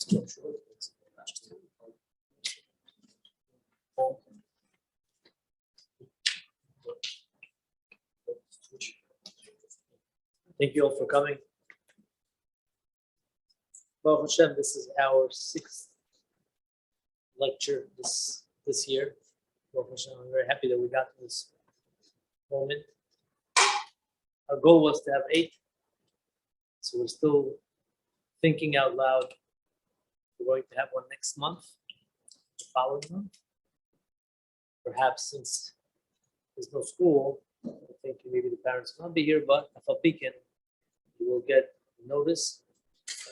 Thank you all for coming. Baruch Hashem, this is our 6th lecture this year. Baruch Hashem, I'm very happy that we got to this moment. Our goal was to have 8, so we're still thinking out loud. We're going to have one next month, the following month. Perhaps since there's no school, I think maybe the parents will not be here, but if I'll begin, you will get notice.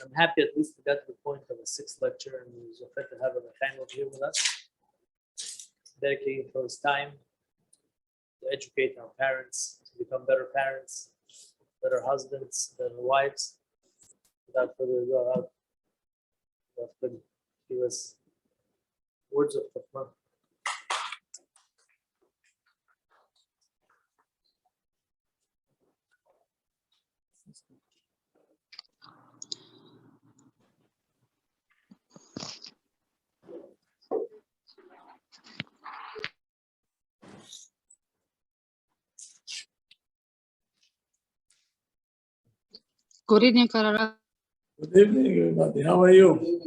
I'm happy at least we got to the point of a 6th lecture, and it was a pleasure to have Rabbi Haimoff here with us, dedicating for his time to educate our parents, to become better parents, better husbands, better wives. Without further ado, could give us words of Chachma. Good evening, Karara. Good evening, everybody. How are you?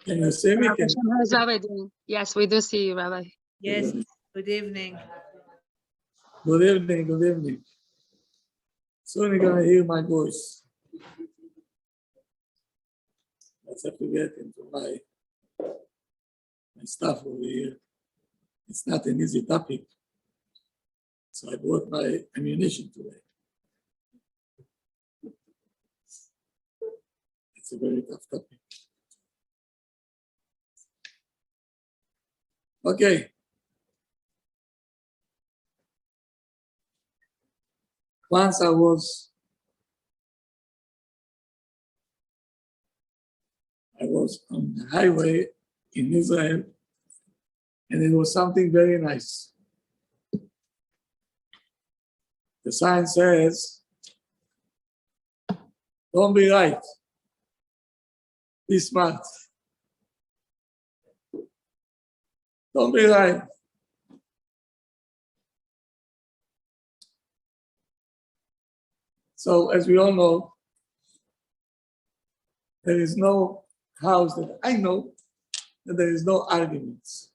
Can you see me? How's Rabbi doing? Yes, we do see you, Rabbi. Yes, good evening. Good evening, good evening. Soon you're going to hear my voice. Let's have to get into my stuff over here. It's not an easy topic. So I brought my ammunition today. It's a very tough topic. Okay. Once I was on the highway in Israel, and it was something very nice. The sign says, don't be right, be smart. Don't be right. So as we all know, there is no house that I know that there is no arguments.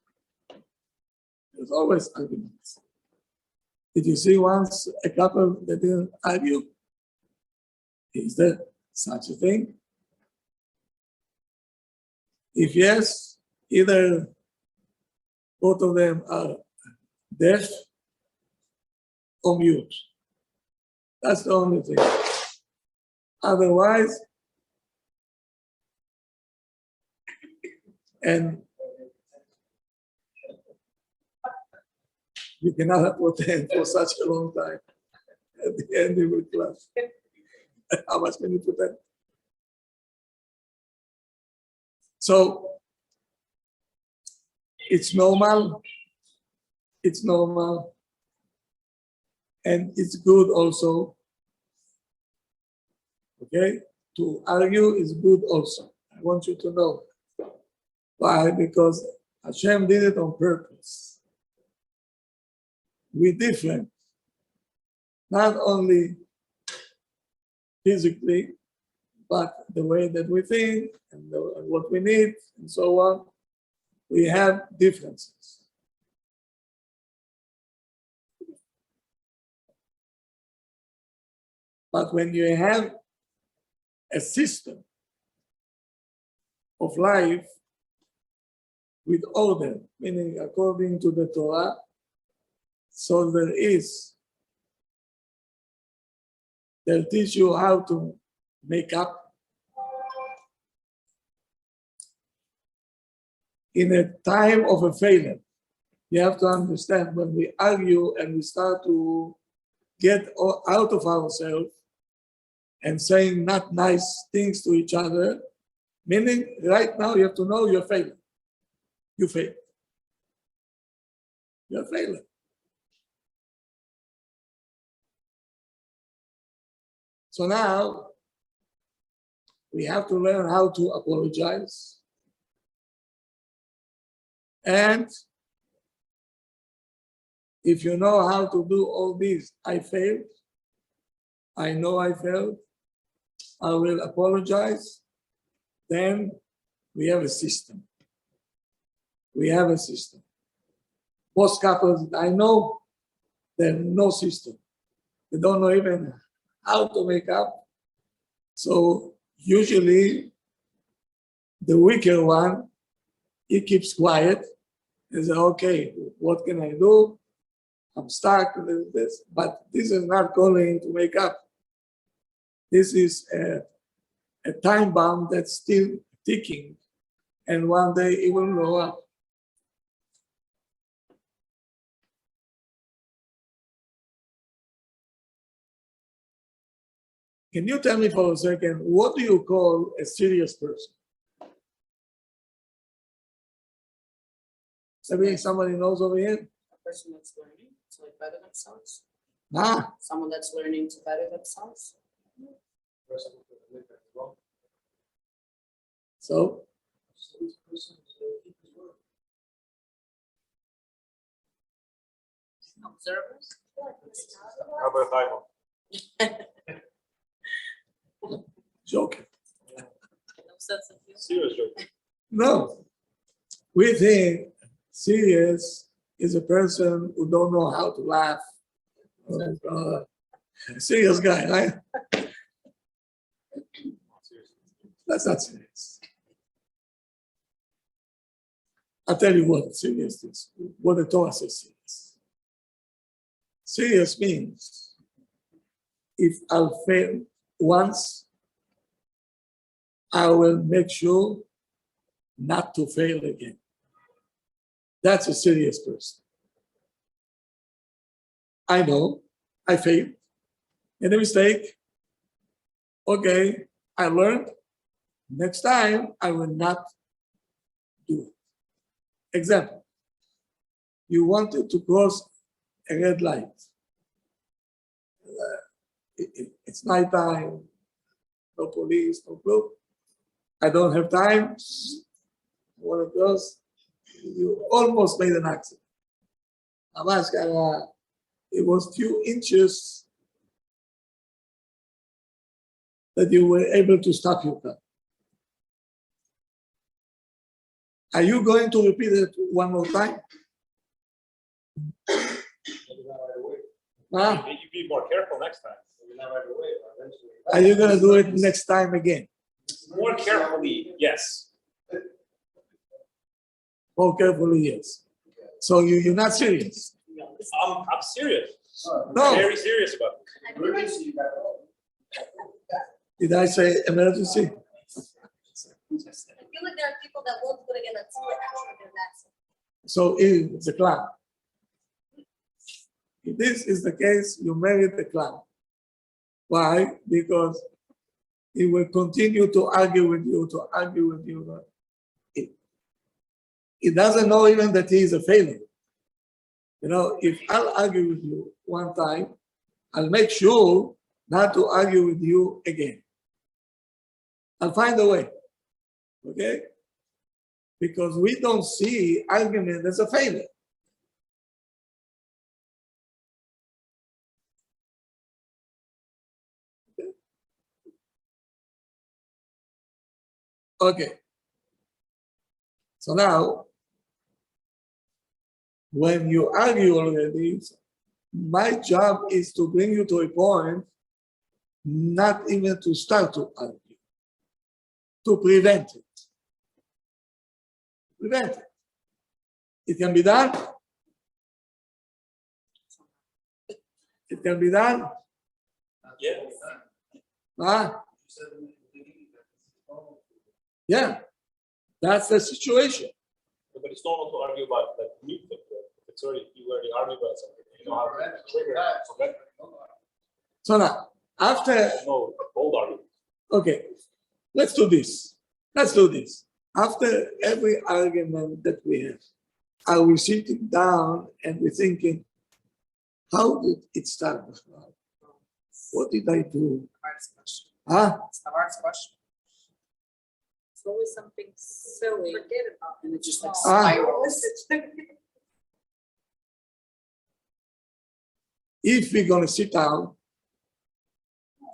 There's always arguments. Did you see once a couple that didn't argue? Is there such a thing? If yes, either both of them are deaf or mute. That's the only thing. Otherwise, and you cannot pretend for such a long time. At the end, you will class. How much can you pretend? So, it's normal. It's normal. And it's good also. Okay? To argue is good also. I want you to know. Why? Because Hashem did it on purpose. We're different. Not only physically, but the way that we think and what we need and so on. We have differences. But when you have a system of life with order, meaning according to the Torah, so they'll teach you how to make up in a time of a failure. You have to understand when we argue and we start to get out of ourselves and saying not nice things to each other, meaning right now you have to know you're failing. You failed. You're failing. So now, we have to learn how to apologize. And if you know how to do all these, I failed. I know I failed. I will apologize. Then we have a system. We have a system. Most couples I know, they have no system. They don't know even how to make up. So usually the weaker one, he keeps quiet and says, okay, what can I do? I'm stuck with this, but this is not going to make up. This is a time bomb that's still ticking, and one day it will blow up. Can you tell me for a second, what do you call a serious person? Somebody knows over here? A person that's learning to like better themselves. Ah, Someone that's learning to better themselves. so Observers. Rabbi Haimoff. joking. No sense of humor. Serious joke. No, we think serious is a person who don't know how to laugh. Serious guy, right? That's not serious. I'll tell you what serious is, what the Torah says serious. Serious means if I'll fail once, I will make sure not to fail again. That's a serious person. I know I failed, made a mistake. Okay, I learned. Next time I will not do it. Example, you wanted to cross a red light. It's nighttime, no police, no clue. I don't have time. One of those, you almost made an accident. It was few inches that you were able to stop your car. Are you going to repeat it one more time? Huh? You be more careful next time. Are you going to do it next time again? More carefully, yes. More carefully, yes. So you're not serious? I'm serious. No. Very serious about it. Did I say emergency? I feel like there are people that won't do it again until it actually their accident. So it's a clown. If this is the case, you married the clown. Why? Because he will continue to argue with you, He doesn't know even that he is a failure. You know, if I'll argue with you one time, I'll make sure not to argue with you again. I'll find a way, okay? Because we don't see argument as a failure. Okay. So now, when you argue already, my job is to bring you to a point, not even to start to argue, to prevent it. Prevent it. It can be done. It can be done. Yeah. Huh? Yeah, that's the situation. But it's normal to argue about like new things. If it's already, you already argue about something, you know how to trigger it. Okay? So now, after, No, bold argument. okay, let's do this. Let's do this. After every argument that we have, are we sitting down and we're thinking, how did it start? What did I do? Hardest question. Huh? It's the hardest question. It's always something silly. Forget about And it just like Ah. spirals. If we're gonna sit down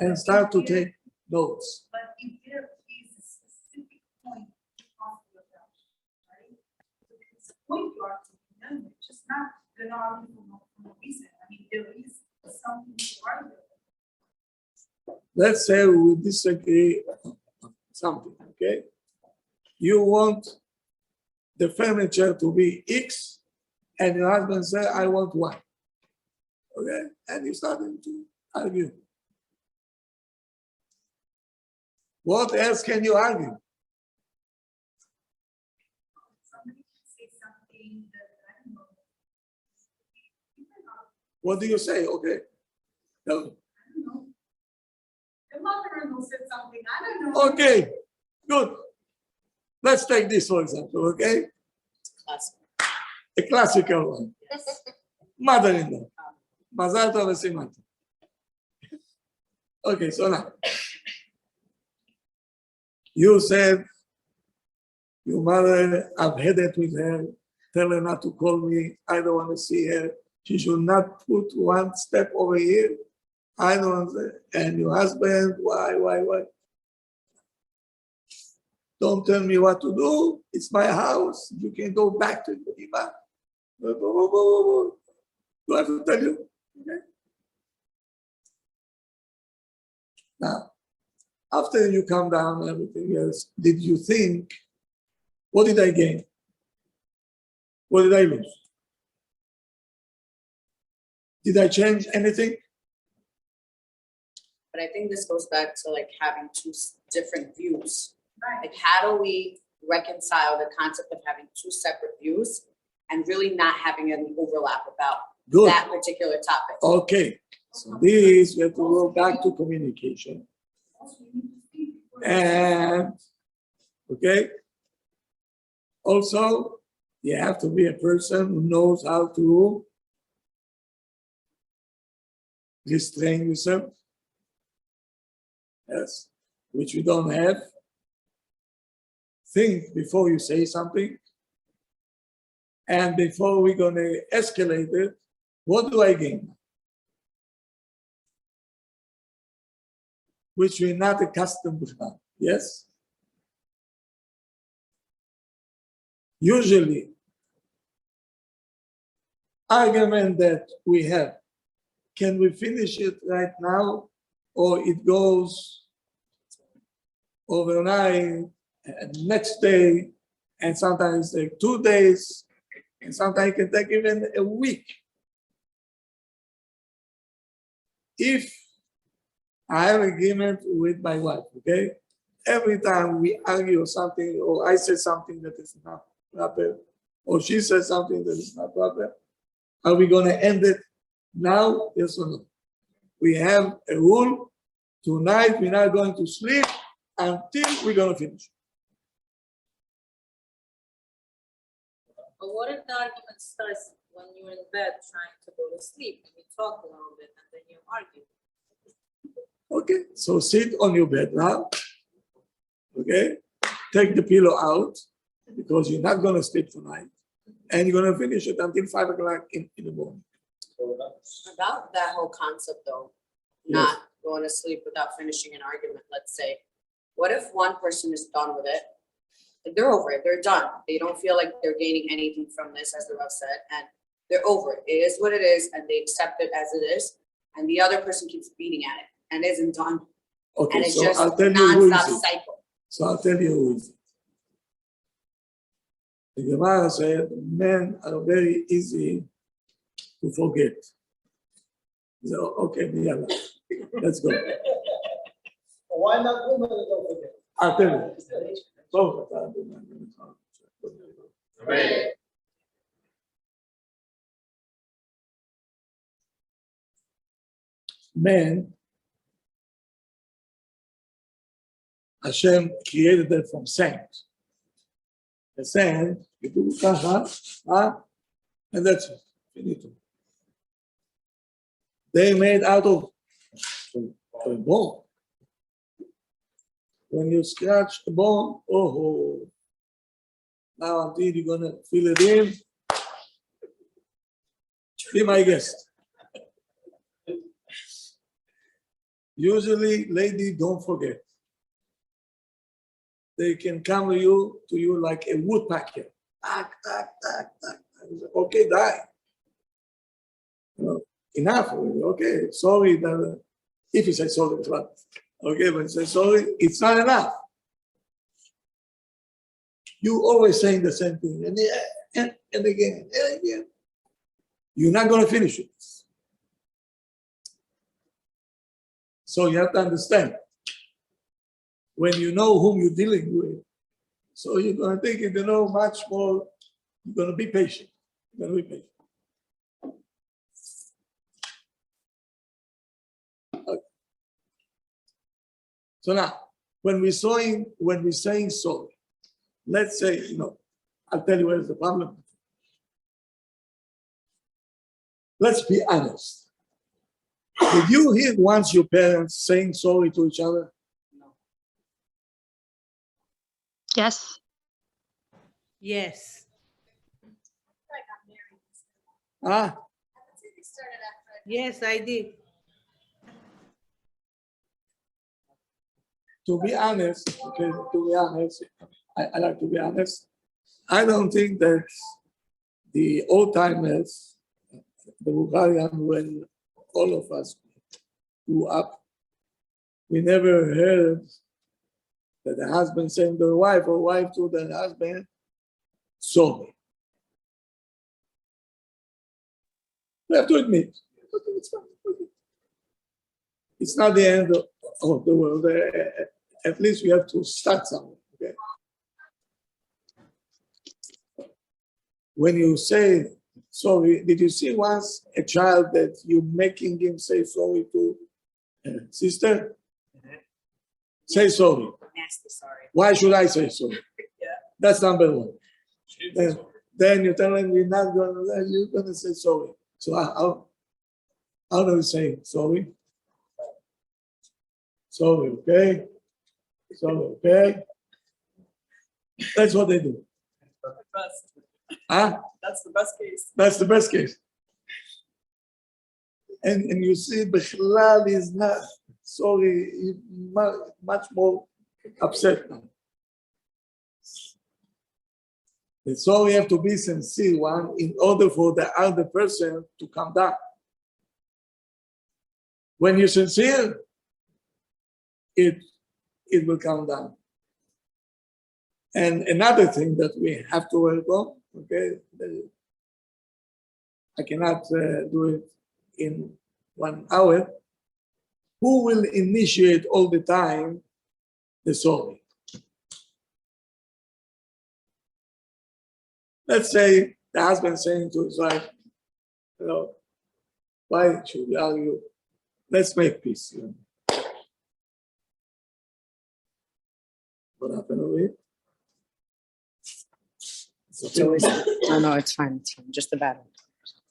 and start to take notes, But if there is a specific point of your adoption, right? It's a point you are taking, no, it's just not gonna argue for no reason. I mean, there is something to argue. let's say we disagree on something, okay? You want the furniture to be X, and your husband say, I want Y. Okay, and you started to argue. What else can you argue? Somebody can say something that, I don't know. You can argue, What do you say? Okay. No. I don't know. Your mother-in-law said something, I don't know. Okay, good. Let's take this for example, okay? Classic. A classical one. Mother-in-law. Mazal tov v'simata. Okay, so now. You said your mother, I've had it with her, tell her not to call me, I don't want to see her. She should not put one step over here. I don't want to, and your husband, why? Don't tell me what to do. It's my house. You can go back to Iba. Do I have to tell you? Okay. Now, after you come down and everything else, did you think, what did I gain? What did I lose? Did I change anything? But I think this goes back to like having two different views. Right. Like, how do we reconcile the concept of having two separate views and really not having any overlap about Good. that particular topic? Okay. So this, we have to go back to communication. Also, you need to speak before. And, okay. Also, you have to be a person who knows how to restrain yourself. Yes, which we don't have. Think before you say something. And before we're gonna escalate it, what do I gain? Which we're not accustomed to now. Yes? Usually, argument that we have, can we finish it right now? Or it goes overnight and next day, and sometimes take 2 days, and sometimes it can take even a week. If I have agreement with my wife, okay? Every time we argue something, or I say something that is not proper, or she says something that is not proper, are we gonna end it now? Yes or no? We have a rule. Tonight, we're not going to sleep until we're gonna finish. But what if the argument starts when you're in bed trying to go to sleep and you talk a little bit and then you argue? Okay, so sit on your bed now. Okay, take the pillow out because you're not gonna sleep tonight, and you're gonna finish it until 5 o'clock in the morning. About that whole concept though, not going to sleep without finishing an argument, let's say, what if one person is done with it? Like, they're over it, they're done. They don't feel like they're gaining anything from this, as the Rav said, and they're over it. It is what it is, and they accept it as it is. And the other person keeps beating at it and isn't done. Okay, And it's so just I'll tell you who nonstop is it. cycle. So I'll tell you who is it. The Gemara said men are very easy to forget. So, okay, yeah, let's go. Why not women that don't forget? I'll tell you. So, men, Hashem created them from sand. The sand, you do kaha, and that's it. Finito. They made out of bone. When you scratch a bone, oh, now until you're gonna fill it in, be my guest. Usually, ladies don't forget. They can come to you like a woodpecker. Tack, tack, tack, tack. Okay, die. You know, enough. Okay, sorry. That, if you say sorry, it's right. Okay, but say sorry, it's not enough. You always saying the same thing, and again, and again. You're not going to finish it. So you have to understand, when you know whom you're dealing with, so you're going to take it to know much more, you're going to be patient. You're going to be patient. Okay. So now, when we're saying sorry, let's say, I'll tell you where's the problem. Let's be honest. Did you hear once your parents saying sorry to each other? Yes. Yes. I got married. Ah, I think they started after. Yes, I did. to be honest, okay, to be honest, I like to be honest. I don't think that the old timers, the Bulgarian, when all of us grew up, we never heard that the husband saying to the wife or wife to the husband, sorry. We have to admit, it's not the end of the world. At least we have to start somewhere. Okay? When you say sorry, did you see once a child that you're making him say sorry to sister? Say sorry. Nasty, sorry. Why should I say sorry? Yeah. That's number one. Then you tell him you're not you're gonna say sorry. So how do you say sorry? Sorry, okay? Sorry, okay? That's what they do. Huh? That's the best case. That's the best case. And you see, Bechlal is not sorry, he's much more upset now. And so we have to be sincere one in order for the other person to come down. When you're sincere, it will come down. And another thing that we have to work on, okay, I cannot do it in 1 hour. Who will initiate all the time the sorry? Let's say the husband saying to his wife, why should we argue? Let's make peace. What happened over here? It's always, no, it's fine. It's fine. Just the battle.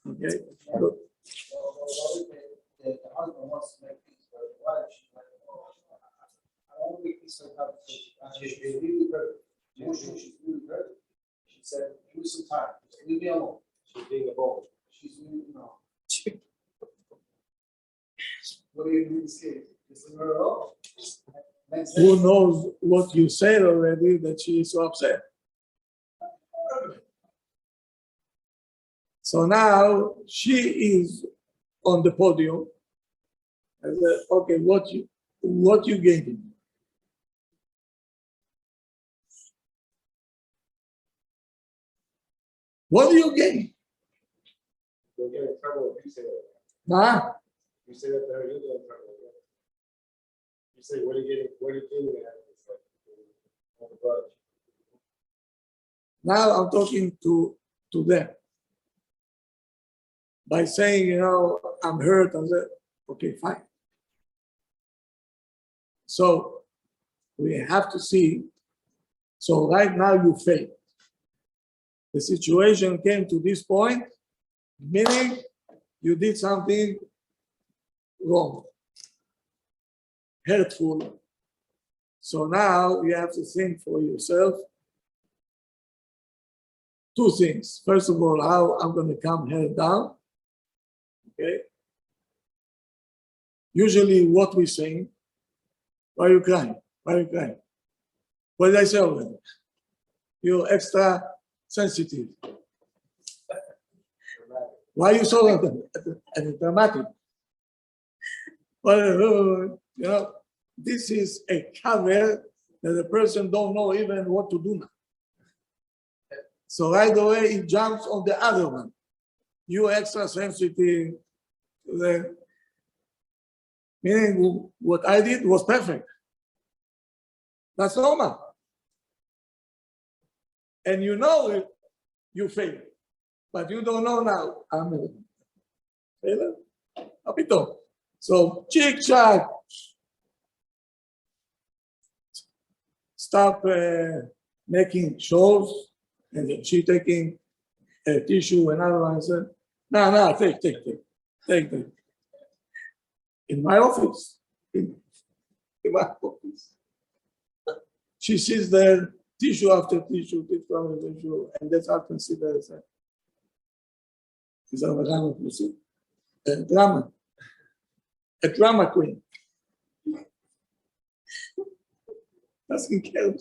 Okay. Good. The husband wants to make peace with his wife. She's like, I want to make peace with her. She's really hurt. She's really hurt. She said, give me some time. Just leave me alone. She's being a bull. She's really, What do you do in this case? Just leave her alone. Who knows what you said already that she is so upset? So now she is on the podium. And said, okay, what you gaining? What do you gain? You'll get in trouble if you say that. Huh? You say that to her, you'll get in trouble. You say, what are you getting at? It's like, on the grudge. Now I'm talking to them. By saying, I'm hurt, I said, okay, fine. So we have to see. So right now you failed. The situation came to this point, meaning you did something wrong, hurtful. So now you have to think for yourself two things. First of all, how I'm going to come head down. Okay. Usually, what we saying, why are you crying? Why are you crying? What did I say already? You're extra sensitive. Why are you so dramatic? Well, this is a cover that the person don't know even what to do now. So right away, he jumps on the other one. You extra sensitive. Meaning what I did was perfect. That's normal. And you know it, you failed. But you don't know now. I'm a failure. Apito. So, chick chat. Stop making shows. And then she taking a tissue and other one said, no, take. In my office. In my office. She sees there tissue after tissue, and that's how considered as a drama queen. Doesn't care.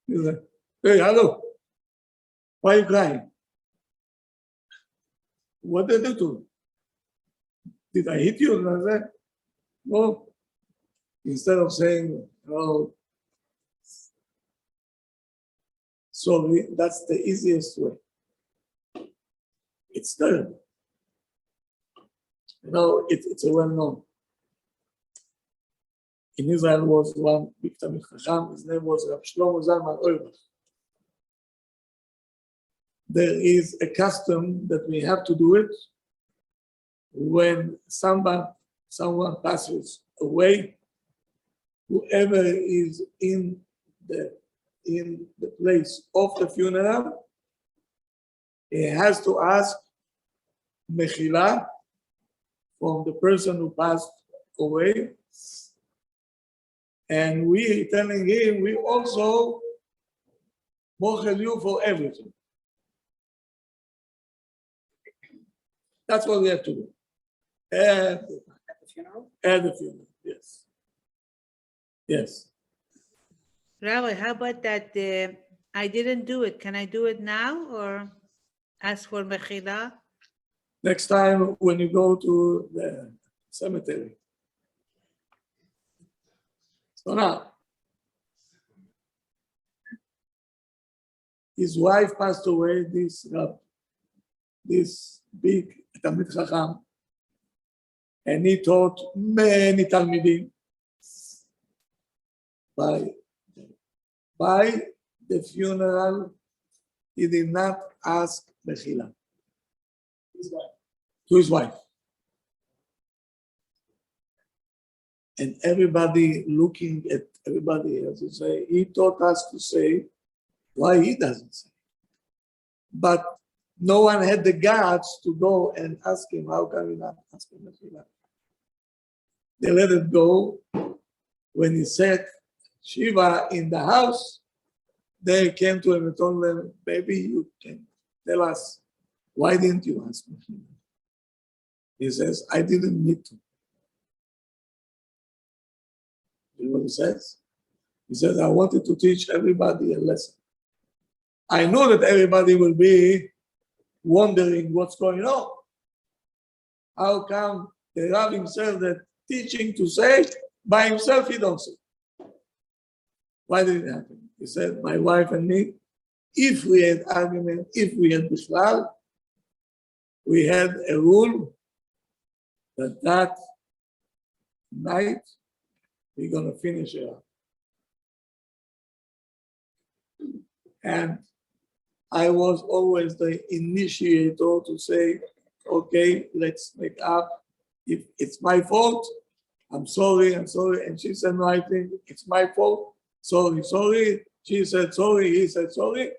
He's like, hey, hello. Why are you crying? What did I do to you? Did I hit you? And I said, no. Instead of saying, oh, so that's the easiest way. It's terrible. It's a well-known. In Israel was one big Talmid Chacham, his name was Rabbi Shlomo Zalman Auerbach. There is a custom that we have to do it when someone passes away. Whoever is in the place of the funeral, he has to ask mechila from the person who passed away. And we telling him, we also mochel you for everything. That's what we have to do. At the funeral? At the funeral, yes. Yes. Rabbi, how about that? I didn't do it. Can I do it now or ask for mechila? Next time when you go to the cemetery. So now, his wife passed away, this big Talmid Chacham, and he taught many Talmidim. By the funeral, he did not ask mechila to his wife. And everybody looking at everybody else to say, he taught us to say why he doesn't say. But no one had the guts to go and ask him, how can we not ask him mechila? They let it go. When he said Shiva in the house, they came to him and told him, maybe you can tell us, why didn't you ask me? He says, I didn't need to. You know what he says? He says, I wanted to teach everybody a lesson. I know that everybody will be wondering what's going on. How come the Rabbi himself that teaching to say, by himself he don't say? Why did it happen? He said, my wife and me, if we had argument, if we had Bishlal, we had a rule that night we're going to finish it up. And I was always the initiator to say, okay, let's make up. If it's my fault, I'm sorry. And she said, no, I think it's my fault. Sorry. She said sorry, he said sorry.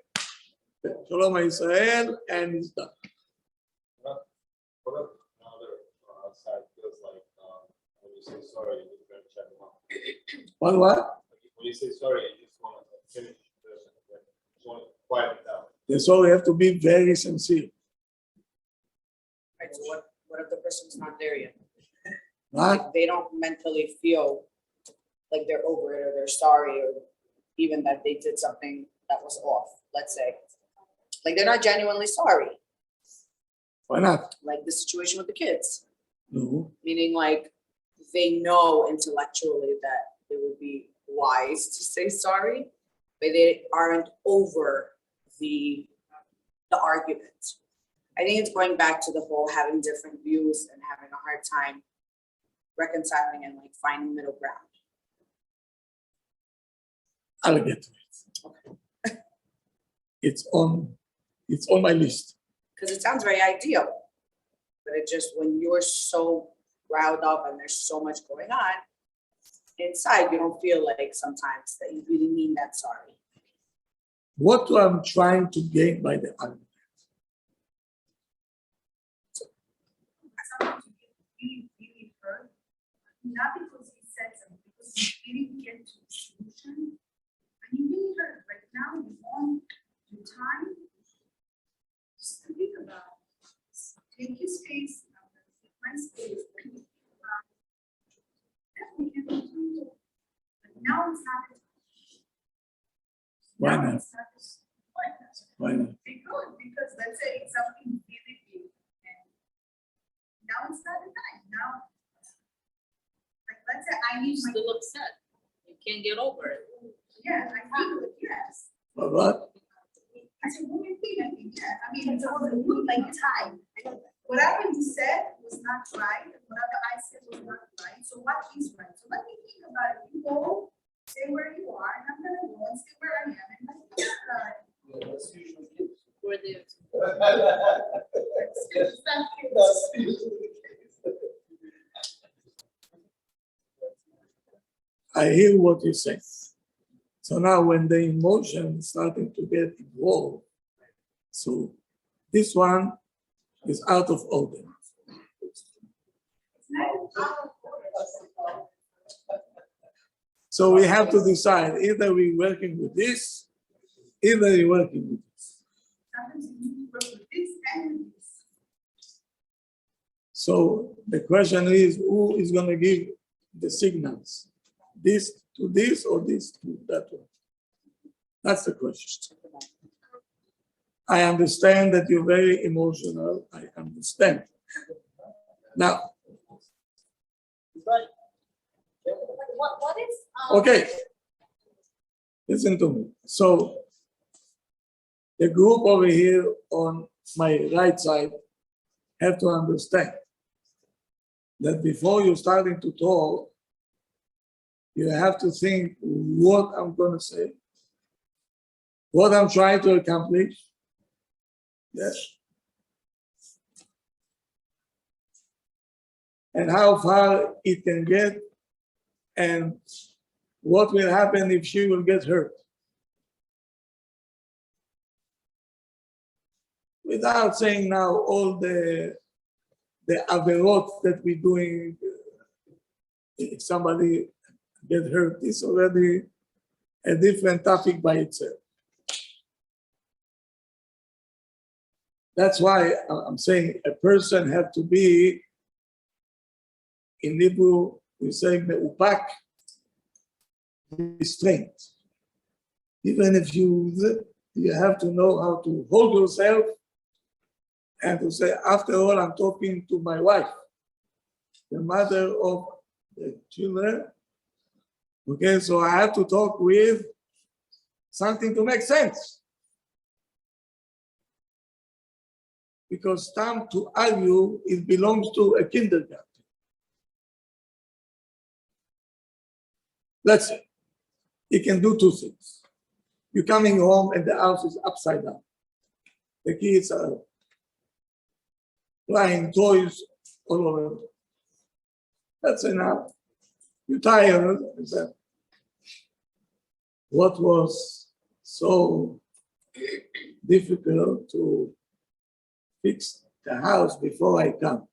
Shalom Israel, and it's done. What if another side feels like when you say sorry, you're going to check them out? What? When you say sorry, you just want to finish, just want to quiet it down. That's all. We have to be very sincere, Right, so what if the person's not there yet? right? Like, they don't mentally feel like they're over it or they're sorry or even that they did something that was off, let's say. Like they're not genuinely sorry, Why not? like the situation with the kids, No. meaning like they know intellectually that it would be wise to say sorry, but they aren't over the argument. I think it's going back to the whole having different views and having a hard time reconciling and like finding middle ground. I'll get to it. It's on my list. Because it sounds very ideal, but it just, when you're so riled up and there's so much going on inside, you don't feel like sometimes that you really mean that sorry. What I'm trying to gain by the argument? Sometimes you get really, really hurt, not because he said something, because you didn't get to a solution. And you really hurt. Right now, you want your time just to think about it. Take your space, I'm gonna take my space. Then we can continue. But now it's not the time. Why Now not? it's not the time. Why not? Why not? Because let's say it's something really big and now it's not the time. Now, like, let's say I need my, Still upset. You can't get over it. yeah, I feel it, yes. But what? I said, what do you think? I think, yeah, I mean, it's all like time. Whatever you said was not right, and whatever I said was not right, so what is right? So let me think about it. You go, say where you are, and I'm gonna go and say where I am, and let's think about it. Yeah, that's usually kids. Where the It's not cute. That's usually the case. I hear what you say. So now when the emotion is starting to get involved, so this one is out of order. It's not out of order. So we have to decide, either we're working with this, either we're working with this. Sometimes you need to work with this and with this. So the question is, who is going to give the signals? This to this or this to that one? That's the question. I understand that you're very emotional. I understand. Now, What is? okay, listen to me. So the group over here on my right side have to understand that before you're starting to talk, you have to think what I'm going to say, what I'm trying to accomplish. Yes. And how far it can get, and what will happen if she will get hurt. Without saying now all the averot that we're doing, if somebody get hurt, it's already a different topic by itself. That's why I'm saying a person have to be, in Hebrew, we say me'upak, restraint. Even if you have to know how to hold yourself and to say, after all, I'm talking to my wife, the mother of the children. Okay, so I have to talk with something to make sense. Because time to argue, it belongs to a kindergarten. Let's say, you can do two things. You're coming home and the house is upside down. The kids are flying toys all over. That's enough. You're tired. What was so difficult to fix the house before I come?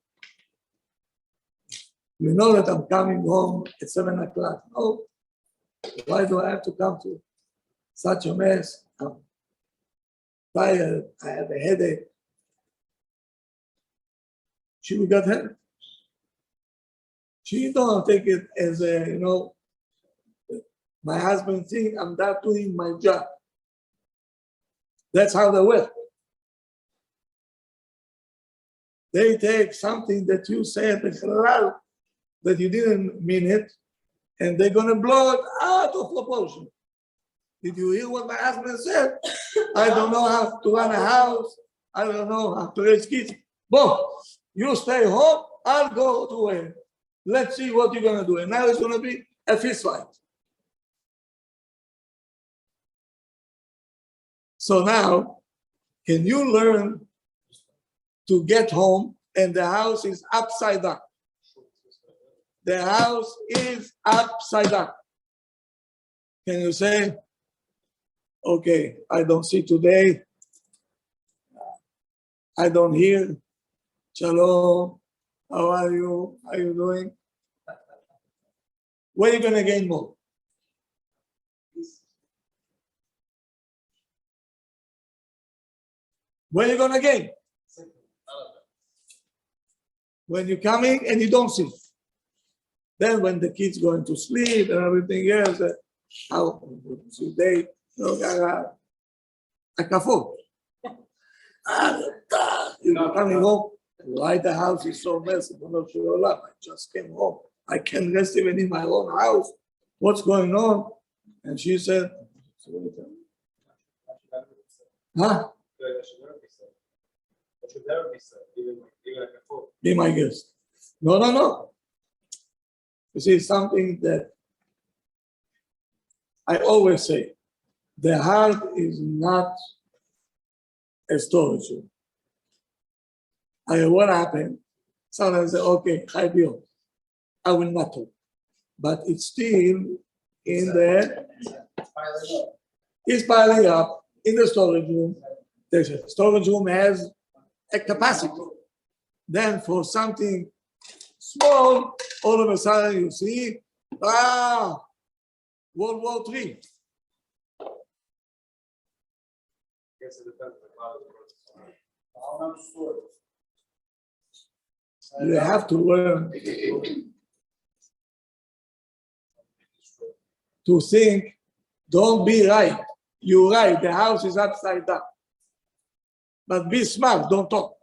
You know that I'm coming home at 7 o'clock. Oh, Why do I have to come to such a mess? I'm tired. I have a headache. She got help. She don't take it as a, my husband think I'm not doing my job. That's how they work. They take something that you said that you didn't mean it, and they're gonna blow it out of proportion. Did you hear what my husband said? I don't know how to run a house. I don't know how to raise kids. Boom, you stay home, I'll go to work. Let's see what you're gonna do. And now it's gonna be a fist fight. So now, can you learn to get home and the house is upside down? The house is upside down. Can you say, okay, I don't see today. I don't hear. Shalom. How are you? How are you doing? Where are you going to gain more? Where are you going to gain? When you're coming and you don't see. Then when the kids going to sleep and everything else, how they a kafot. You're coming home. Why the house is so messy? I just came home. I can't rest even in my own house. What's going on? And she said, huh? Be my guest. No. You see, something that I always say, the heart is not a storage room. What happened? Sometimes I say, okay, I will not talk. But it's still in there. It's piling up in the storage room. The storage room has a capacity. Then for something small, all of a sudden you see, World War III. You have to learn to think, don't be right. You're right, the house is upside down. But be smart, don't talk.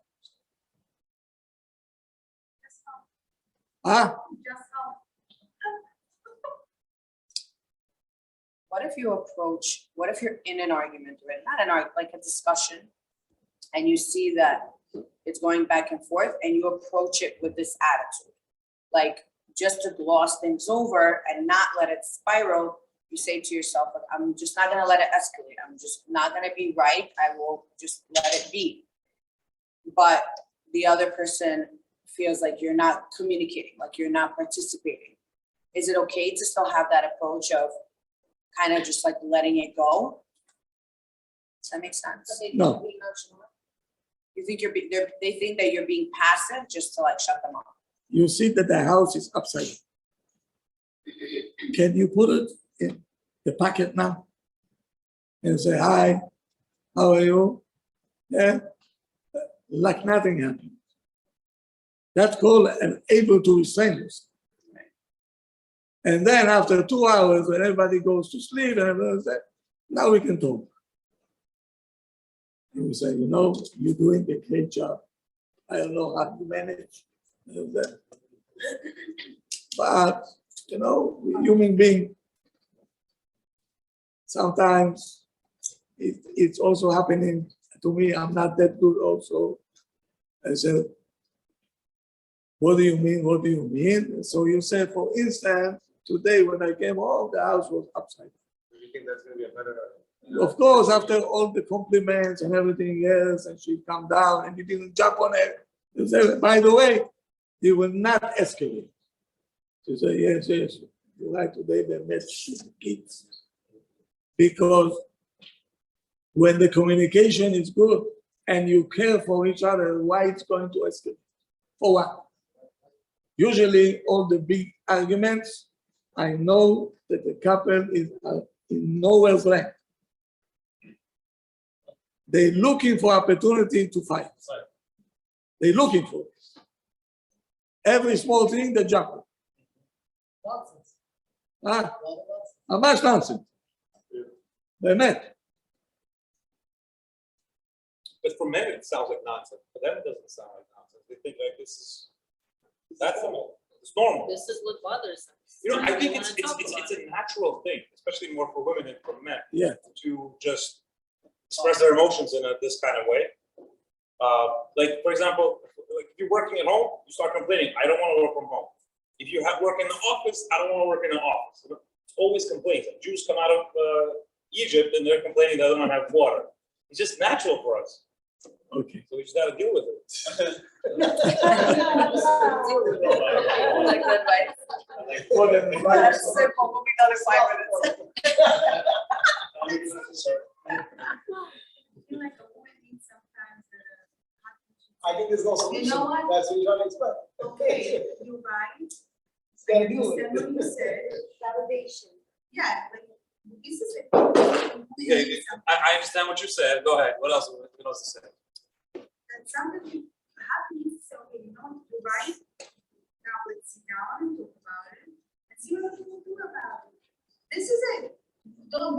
Huh? What if you're in an argument, right? Not an argument, like a discussion, and you see that it's going back and forth, and you approach it with this attitude, like just to gloss things over and not let it spiral. You say to yourself, like, I'm just not gonna let it escalate. I'm just not gonna be right. I will just let it be. But the other person feels like you're not communicating, like you're not participating. Is it okay to still have that approach of kind of just like letting it go? Does that make sense? No. You think they think that you're being passive just to like shut them off? You see that the house is upside down. Can you put it in the pocket now and say, hi, how are you? Yeah, like nothing happened. That's called an able to restrain yourself. And then after 2 hours, when everybody goes to sleep and everyone says, now we can talk. And we say, you're doing a great job. I don't know how you manage. But, human being, sometimes it's also happening to me. I'm not that good also. I said, what do you mean? What do you mean? So you said, for instance, today when I came home, the house was upside down. You think that's going to be a better? Of course, after all the compliments and everything else, and she come down and you didn't jump on her. You say, by the way, you will not escalate. She said, yes, you're right, today they met kids. Because when the communication is good and you care for each other, why it's going to escalate? For what? Usually all the big arguments I know that the couple is in nowhere's land. They're looking for opportunity to fight. They're looking for it. Every small thing, they jump on. Nonsense. Ah, how much nonsense? באמת. But for men, it sounds like nonsense. For them, it doesn't sound like nonsense. They think like that's normal. It's normal. This is what bothers them. You know, I think They it's wanna talk about a natural thing, especially more for women than for men, Yeah. to just express their emotions in this kind of way. Like for example, like if you're working at home, you start complaining, I don't want to work from home. If you have work in the office, I don't want to work in the office. It's always complaints. Jews come out of Egypt and they're complaining they don't have water. It's just natural for us. Okay. So we just got to deal with it. Like good advice. Well, then, That's simple, we'll be done in 5 minutes. I feel like a woman needs sometimes I think there's no solution. know what? That's what you're trying to explain. okay, you're right. Gotta You deal with said what you it. said. Validation. Yeah, like, this is a. Okay, I understand what you said. Go ahead. What else to say? That somebody happy, so okay, you know, you're right. Now let's sit down and talk about it and see what we can do about it. This is it. Don't,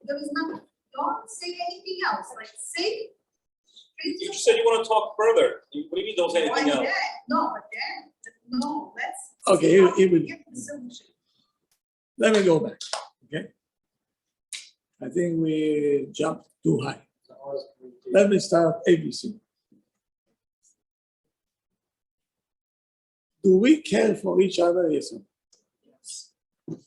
there is nothing, don't say anything else, like say. You just said you want to talk further. What do you mean don't say anything else? No, but then, no, let's. Okay, see how here we we go. get the solution. Let me go back. Okay. I think we jumped too high. Let me start ABC. Do we care for each other? Yes. or no?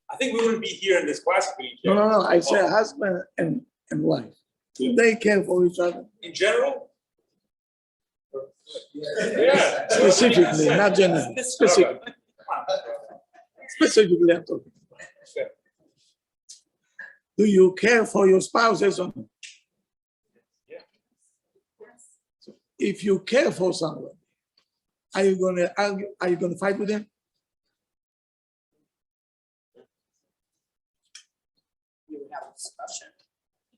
I think we wouldn't be here in this class if we didn't care. No. I say husband and wife. Do they care for each other? In general? Yeah. Specifically, not generally. Specifically. Specifically, I'm talking. Okay. Do you care for your spouses or not? Yeah. So if you care for someone, are you gonna argue? Are you gonna fight with them? You would have a discussion.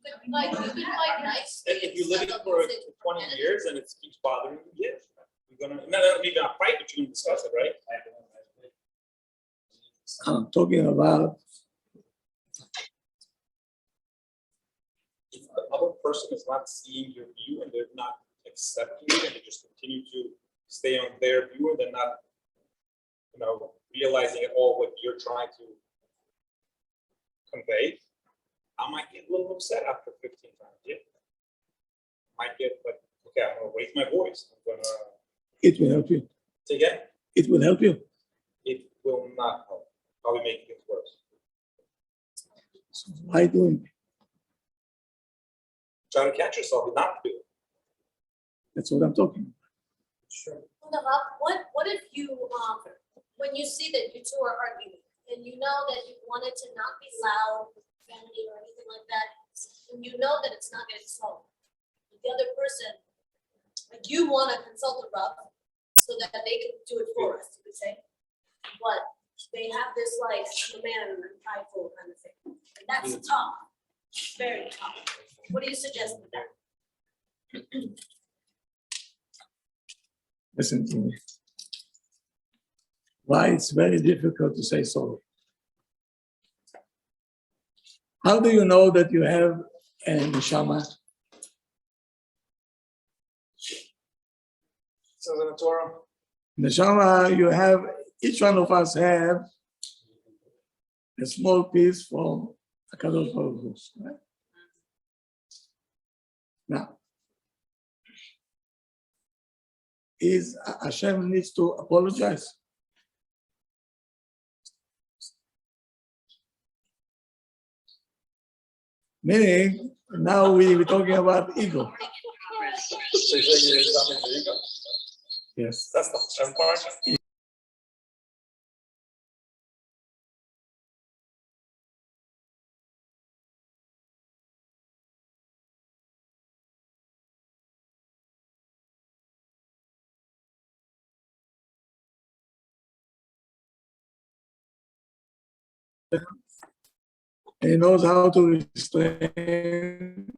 You could fight nice. If you're living for 20 years and it keeps bothering you, yes. You're gonna, maybe not fight, but you can discuss it, right? I'm talking about If the other person is not seeing your view and they're not accepting it and they just continue to stay on their view and they're not, realizing at all what you're trying to convey, I might get a little upset after 15 times. Yeah. Might get, but okay, I'm gonna raise my voice. I'm gonna it will help you. say again, It will help you. it will not help. Probably make things worse. So why doing it? Try to catch yourself and not do it. That's what I'm talking about. Sure. What if you, when you see that you two are arguing, and you know that you want it to not be loud, family or anything like that, and you know that it's not getting solved. But the other person, like you wanna consult a Rav, so that they can do it for us, you could say. But they have this like, I'm a man and I'm prideful kind of thing, and that's tough, very tough. What do you suggest with that? Listen to me. Why it's very difficult to say sorry? How do you know that you have a neshama? Says in the Torah. Neshama, you have, each one of us have a small piece from HaKadosh Baruch Hu, right? Now, is Hashem needs to apologize? Meaning, now we're talking about ego. Yes. That's the Hashem part. He knows how to restrain.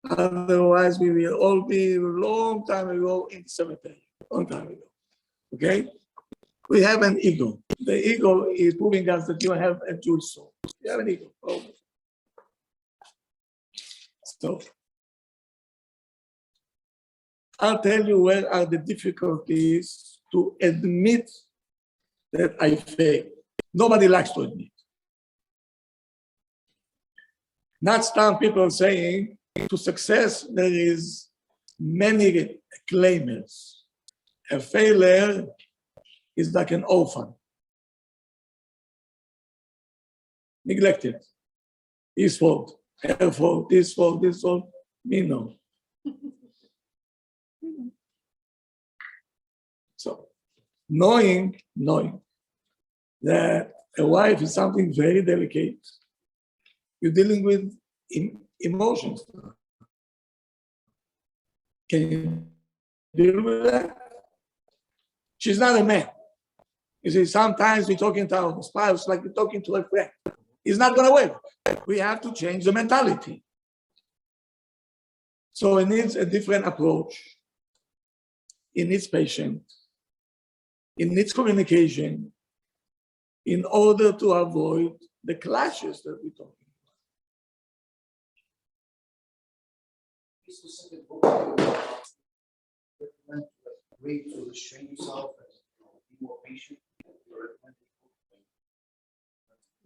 Otherwise, we will all be a long time ago in cemetery, long time ago. Okay? We have an ego. The ego is proving us that you have a Jewish soul. You have an ego. Always. So, I'll tell you where are the difficulties to admit that I failed. Nobody likes to admit. Not some people saying to success there is many claimers. A failure is like an orphan. Neglected. His fault, her fault, this fault, this fault, me no. So, knowing that a wife is something very delicate, you're dealing with emotions. Can you deal with that? She's not a man. You see, sometimes we're talking to our spouse like we're talking to a friend. It's not going to work. We have to change the mentality. So it needs a different approach. It needs patience. It needs communication in order to avoid the clashes that we're talking Be specific book that you recommend to read to restrain yourself and be more patient.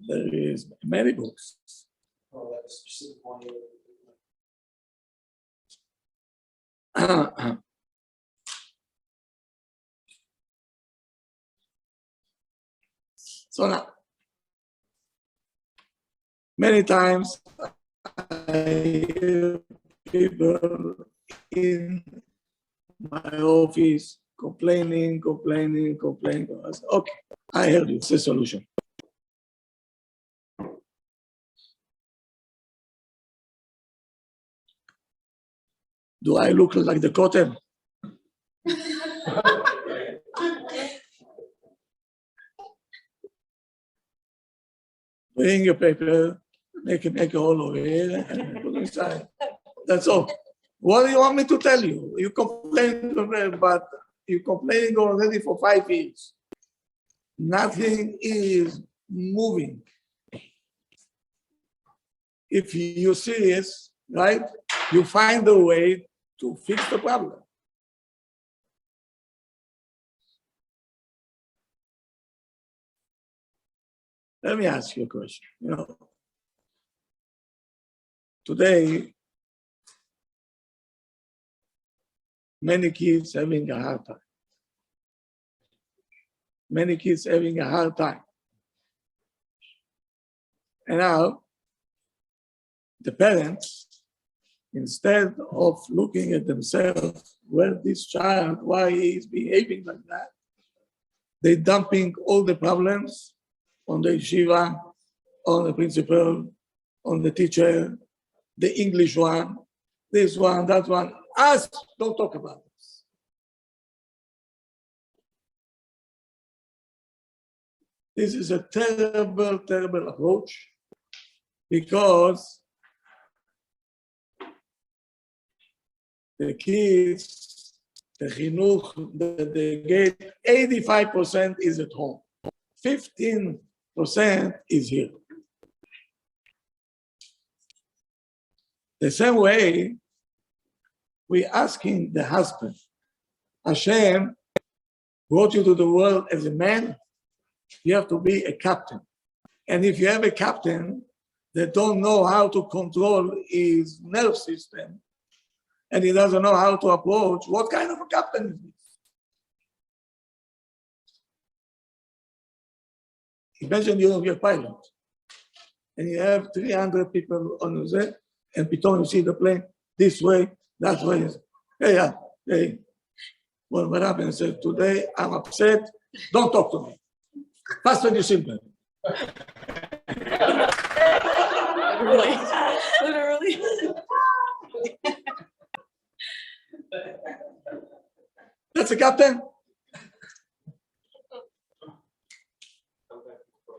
There is many books. Or like a specific one. So now, many times I hear people in my office complaining. I say, okay, I heard you, it's a solution. Do I look like the Kotel? Bring your paper, make a hole over here, and put it inside. That's all. What do you want me to tell you? You complain, but you're complaining already for 5 years. Nothing is moving. If you're serious, right, you find a way to fix the problem. Let me ask you a question. You know, today, many kids having a hard time. Many kids having a hard time. And now, the parents, instead of looking at themselves, well, this child, why he is behaving like that, they dumping all the problems on the yeshiva, on the principal, on the teacher, the English one, this one, that one. Us, don't talk about this. This is a terrible, terrible approach because the kids, the chinuch that they get, 85% is at home. 15% is here. The same way, we asking the husband, Hashem brought you to the world as a man, you have to be a captain. And if you have a captain that don't know how to control his nerve system, and he doesn't know how to approach, what kind of a captain is this? Imagine you're a pilot, and you have 300 people on the set, and Piton, you see the plane this way, that way. Hey, well, what happened? I said, today I'm upset, don't talk to me. Fasten your seatbelt. Literally. That's a captain.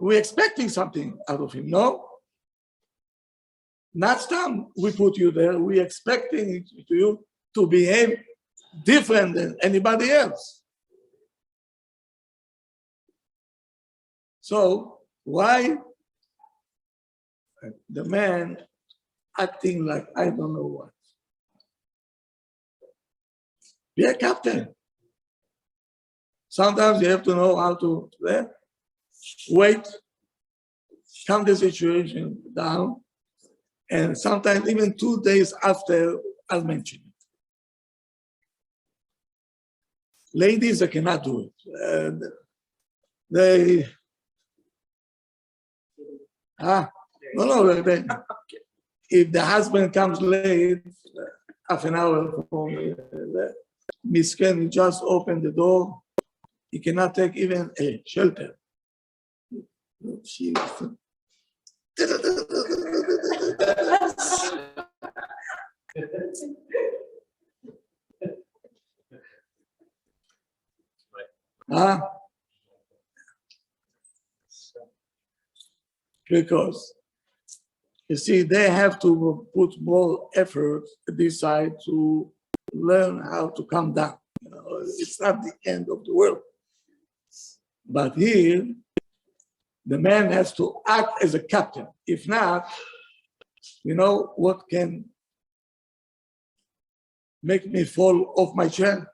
we're expecting something out of him, no? Not some we put you there, we're expecting you to behave different than anybody else. So why the man acting like I don't know what? Be a captain. Sometimes you have to know how to wait, calm the situation down, and sometimes even 2 days after, I'll mention it. Ladies, they cannot do it. If the husband comes late, half an hour from Miss Ken just open the door, he cannot take even a shelter. She because you see, they have to put more effort this side to learn how to calm down. You know, it's not the end of the world. But here, the man has to act as a captain. If not, you know what can make me fall off my chair?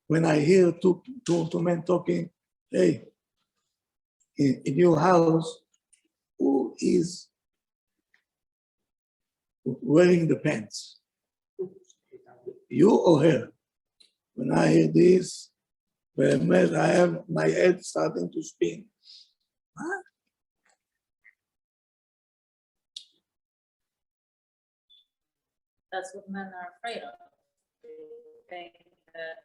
When I hear two men talking, hey, in your house, who is wearing the pants? You or her? When I hear this, I have my head starting to spin. Huh? That's what men are afraid of. They think that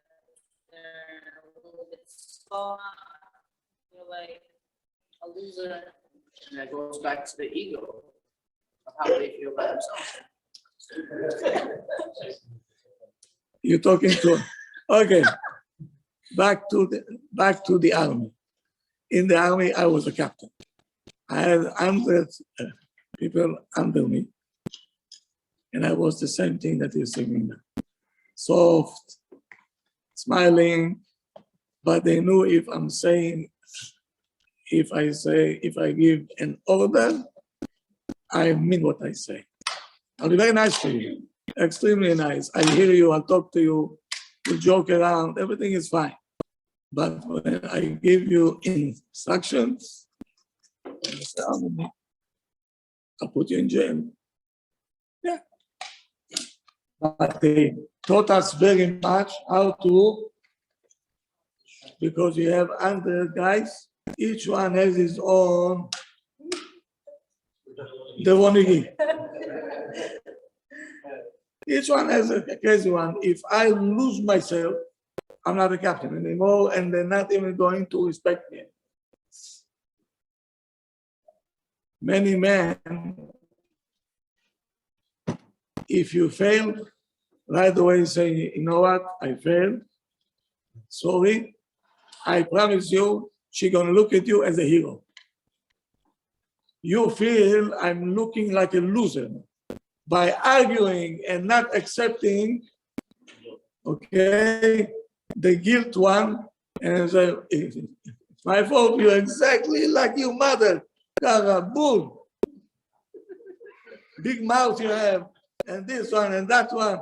they're a little bit soft, you're like a loser. And that goes back to the ego of how they feel about themselves. You're talking to, okay. Back to the army. In the army, I was a captain. I had 100 people under me, and I was the same thing that you're saying now. Soft, smiling, but they knew if I give an order, I mean what I say. I'll be very nice to you, extremely nice. I'll hear you, I'll talk to you, we'll joke around, everything is fine. But when I give you instructions, I'll put you in jail. Yeah. But they taught us very much how to, because you have 100 guys, each one has his own Devonigi. Each one has a crazy one. If I lose myself, I'm not a captain anymore, and they're not even going to respect me. Many men, if you fail, right away say, you know what, I failed, sorry, I promise you, she's gonna look at you as a hero. You feel I'm looking like a loser by arguing and not accepting, okay, the guilt one, and say, it's my fault, you're exactly like your mother, boom. Big mouth you have, and this one and that one.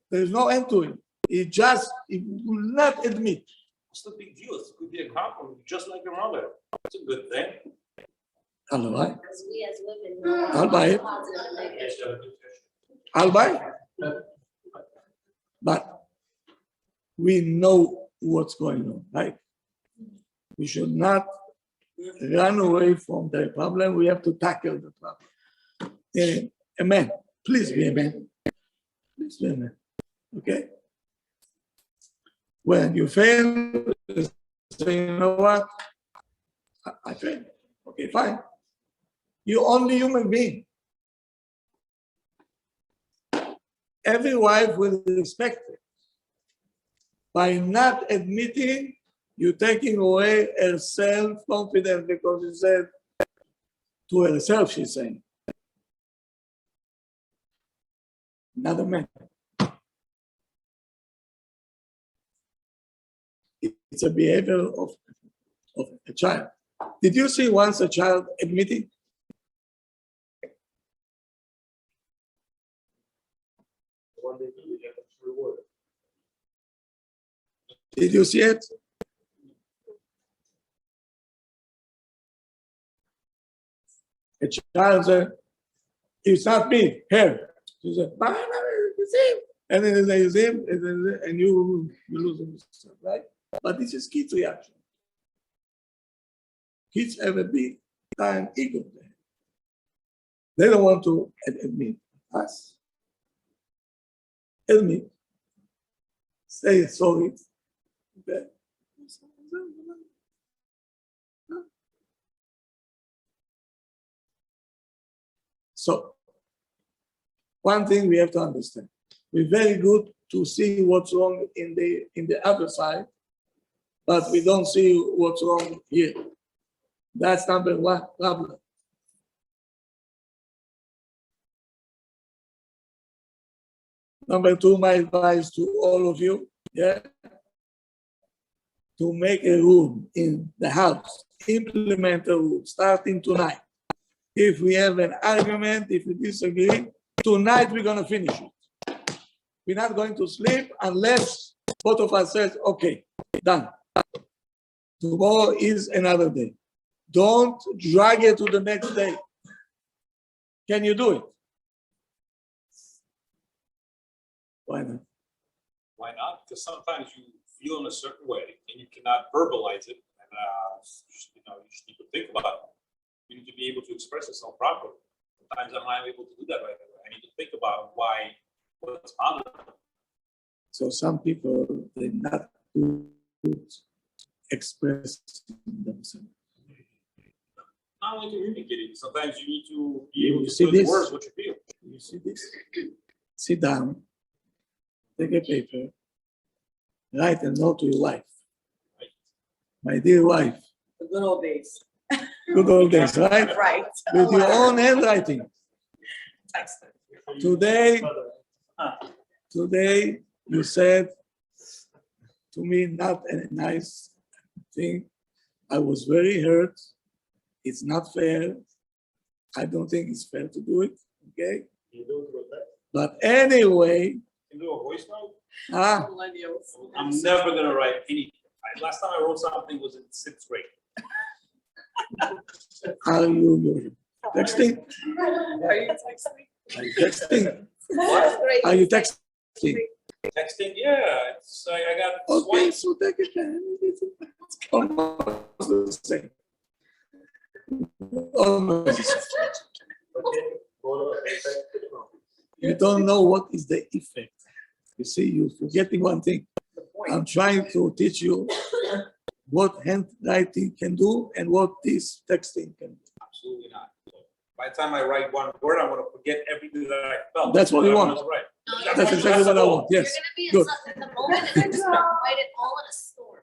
There's no end to it. It will not admit. What's the big deal? It could be a compliment, just like your mother. It's a good thing. I'll buy it. Because we as women know. I'll buy it. Positive and negative. I'll buy it. But we know what's going on, right? We should not run away from the problem. We have to tackle the problem. A man, please be a man. Please be a man. Okay? When you fail, say, you know what? I failed. Okay, fine. You're only human being. Every wife will respect it by not admitting You're taking away her self-confidence because she said to herself, she's saying, not a man. It's a behavior of a child. Did you see once a child admitting? One day, you get the reward. Did you see it? A child said, it's not me, her. She said, it's him. And then they say, it's him, and you lose yourself, right? But this is kids' reaction. Kids have a big time ego there. They don't want to admit us. Admit. Say sorry. Okay. So, one thing we have to understand. We're very good to see what's wrong in the other side, but we don't see what's wrong here. That's number one problem. Number two, my advice to all of you, yeah, to make a rule in the house, implement a rule starting tonight. If we have an argument, if we disagree, tonight we're going to finish it. We're not going to sleep unless both of us says, okay, done. Tomorrow is another day. Don't drag it to the next day. Can you do it? Why not? Why not? Because sometimes you feel in a certain way and you cannot verbalize it. And you just need to think about it. You need to be able to express yourself properly. Sometimes I'm not able to do that right away. I need to think about what's bothering them. So some people, they're not good expressing themselves. Not only communicating, sometimes you need to be able You to see put in this? words what you feel. You see this? Sit down, take a paper, write a note to your wife. My dear wife. The good old days. Good old days, right? Right. With your own handwriting. Today you said to me not a nice thing. I was very hurt. It's not fair. I don't think it's fair to do it. Okay. You do it with that. But anyway, Can you do a voice note? Millennials. I'm never gonna write anything. Last time I wrote something was in 6th grade. are you texting? Are you texting? Are you texting? What? Are you texting? Texting? Yeah, I got. Okay, swiped. so take it down. It's almost the same. Almost the same. Okay, go to effect. You don't know what is the effect. You see, you're forgetting one thing. I'm trying to teach you what handwriting can do and what this texting can do. Absolutely not. By the time I write one word, I'm gonna forget everything that I felt. That's what you I don't want. know what to write. No, you're That's gonna exactly what I That's want. You're Yes. gonna be in Good. in the moment and you're just gonna write it all in a store.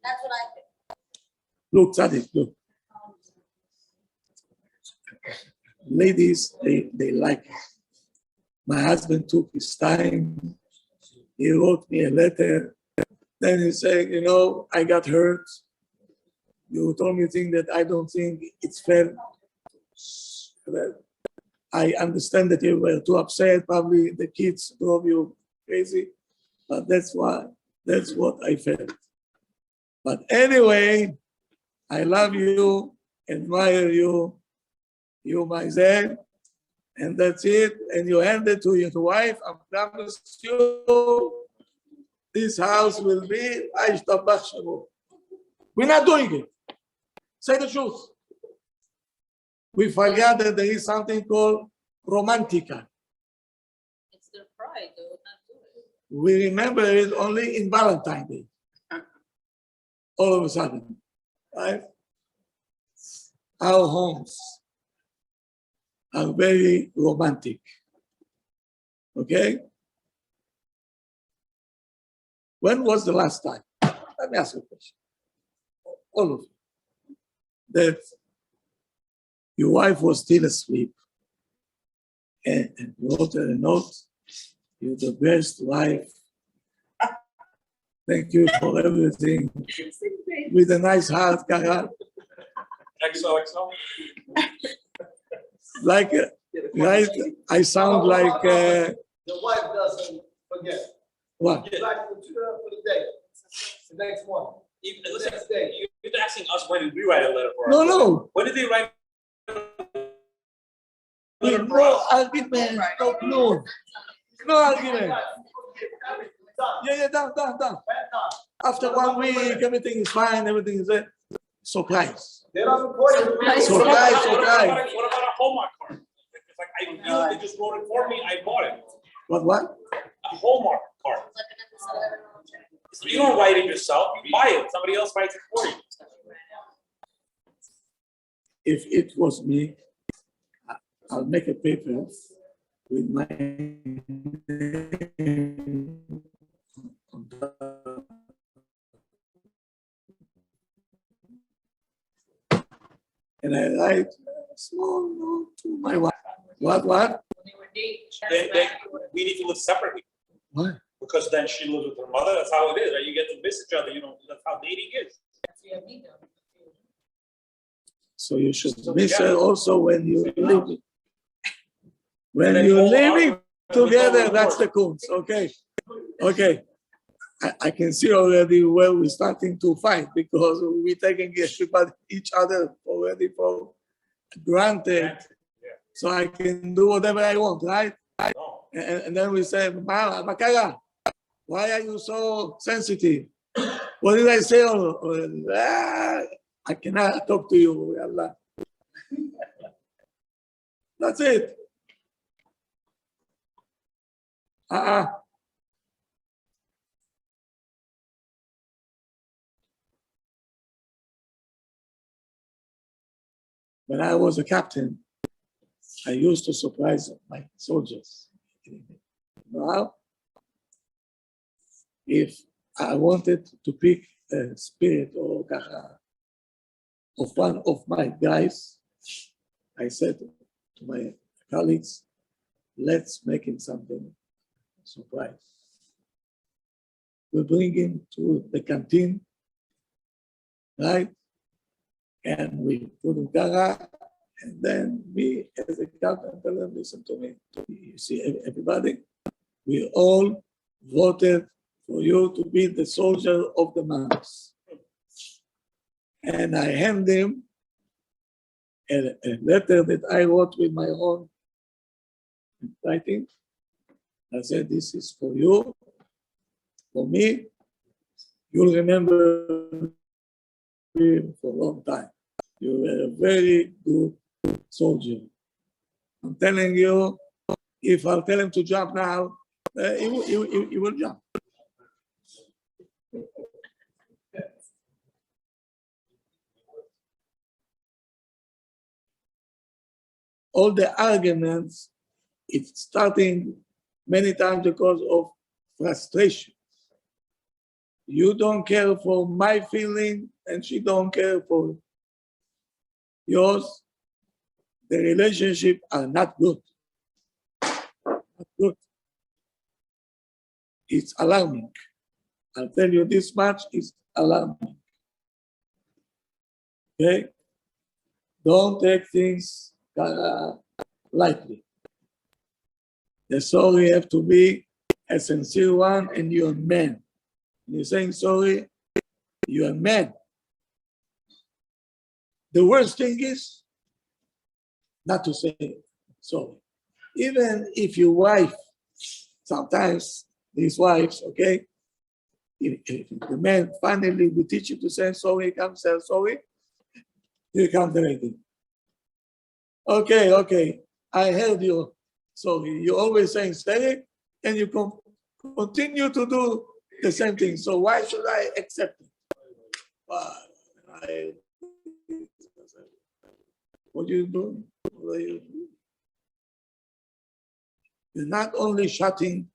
That's what I think. Look, Tzaddik, look. Ladies, they like it. My husband took his time. He wrote me a letter. Then he said, you know, I got hurt. You told me things that I don't think it's fair. I understand that you were too upset. Probably the kids drove you crazy, but that's what I felt. But anyway, I love you, admire you, you my Zen, and that's it. And you hand it to your wife. I promise you, this house will be. We're not doing it. Say the truth. We forgot that there is something called romantica. It's their pride, they would not do it. We remember it only in Valentine's Day. All of a sudden, right? Our homes are very romantic. Okay? When was the last time? let me ask you a question. All of you. That your wife was still asleep and you wrote her a note. You're the best wife. Thank you for everything. With a nice heart, Kara. XOXO. Like, right? I sound like, The wife doesn't forget. what? You like for the day, the next one. Listen, Next day. you're asking us when did we write a letter for No, our no. When did they write? With no argument, no clue. No argument. Yeah, done. After 1 week, everything is fine, everything is there. Surprise. They don't report it. Surprise. What about a Hallmark card? It's like they just wrote it for me, I bought it. What? A Hallmark card. So you don't write it yourself, you buy it, somebody else writes it for you. If it was me, I'll make a paper with my name on top. And I write a small note to my wife. What? Then we need to live separately, What? because then she lives with her mother, that's how it is, right? You get to miss each other, that's how dating is. So you should So miss together. her also when you live. When And then you're all living our- together, that's the coons. Okay. I can see already where we're starting to fight because we're taking each other already for granted. So I can do whatever I want, right? No. And then we say, Makara, why are you so sensitive? What did I say? I cannot talk to you, Allah. That's it. When I was a captain, I used to surprise my soldiers. Now, if I wanted to pick a spirit or of one of my guys, I said to my colleagues, let's make him something surprise. We bring him to the canteen, right? And we put him Gara, and then me as a captain tell them, listen to me. You see, everybody, we all voted for you to be the soldier of the month. And I hand him a letter that I wrote with my own writing. I said, this is for you, for me. You'll remember me for a long time. You were a very good soldier. I'm telling you, if I'll tell him to jump now, he will jump. All the arguments, it's starting many times because of frustration. You don't care for my feeling and she don't care for yours. The relationship are not good. Not good. It's alarming. I'll tell you this much, it's alarming. Okay? Don't take things lightly. The sorry have to be a sincere one, and you're a man. When you're saying sorry, you're a man. The worst thing is not to say sorry. Even if your wife, sometimes these wives, okay, if the man finally will teach you to say sorry, come say sorry, here comes the lady. Okay, I heard you. So you're always saying sorry, and you continue to do the same thing. So why should I accept it? What are you doing? What are you doing? You're not only shutting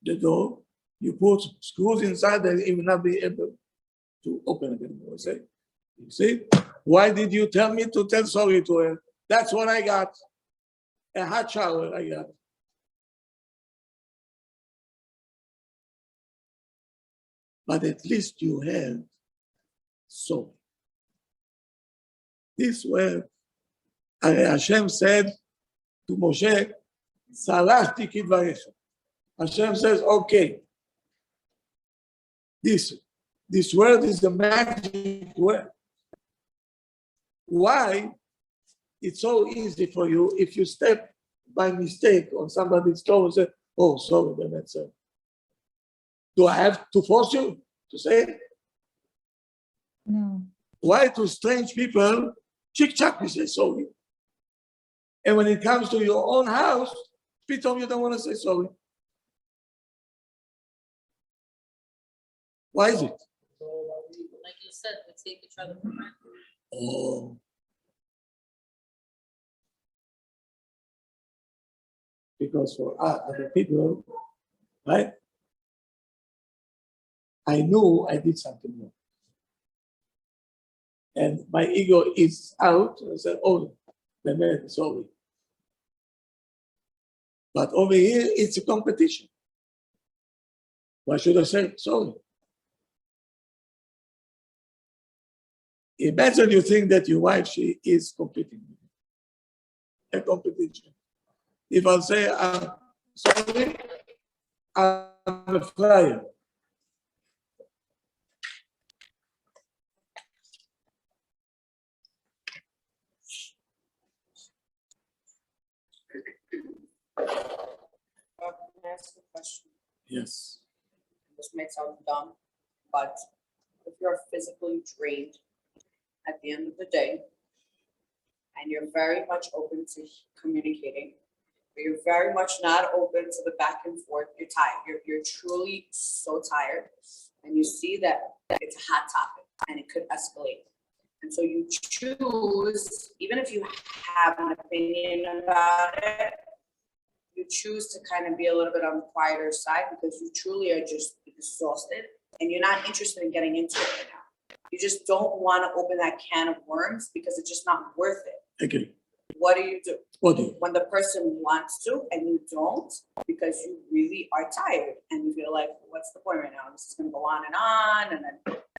the door, you put screws inside that it will not be able to open it anymore. I say, you see, why did you tell me to tell sorry to her? That's what I got. A hot shower I got. But at least you had sorry. This word, Hashem said to Moshe, Salachti kidvarecha. Hashem says, okay, this word is the magic word. Why? It's so easy for you if you step by mistake on somebody's toe and say, oh, sorry, that's it. Do I have to force you to say it? No. Why to strange people, chick-chack, we say sorry. And when it comes to your own house, people, you don't want to say sorry. Why is it? Like you said, we take each other for granted. Oh. Because for other people, right? I knew I did something wrong. And my ego is out. I said, oh, the man, sorry. But over here, it's a competition. Why should I say sorry? Imagine you think that your wife, she is competing with you. A competition. If I say, I'm sorry, I'm a flyer. Can I ask a question? Yes. This might sound dumb, but if you're physically drained at the end of the day, and you're very much open to communicating, but you're very much not open to the back and forth, you're tired, you're truly so tired, and you see that it's a hot topic and it could escalate. And so you choose, even if you have an opinion about it, you choose to kind of be a little bit on the quieter side because you truly are just exhausted and you're not interested in getting into it right now. You just don't want to open that can of worms because it's just not worth it. Okay. What do you do? What do you? When the person wants to and you don't because you really are tired and you feel like, what's the point right now? This is going to go on, and then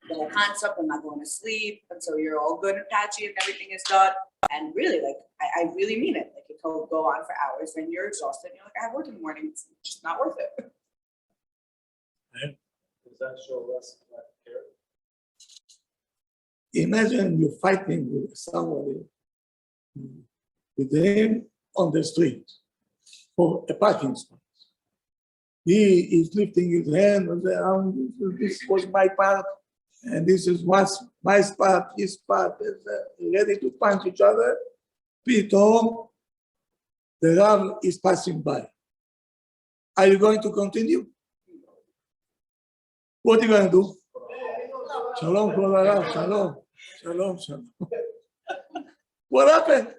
the whole concept, I'm not going to sleep until you're all good and patchy and everything is done. And really, like, I really mean it. Like, it could go on for hours and you're exhausted. And you're like, I have work in the morning. It's just not worth it. Does that show less care? Imagine you're fighting with somebody, with him on the street for a parking spot. He is lifting his hand and saying, this was my part, and this is my spot, his spot, ready to punch each other. Pito, the Rav is passing by. Are you going to continue? What are you going to do? Shalom, Kol Rav, shalom, shalom, shalom. What happened?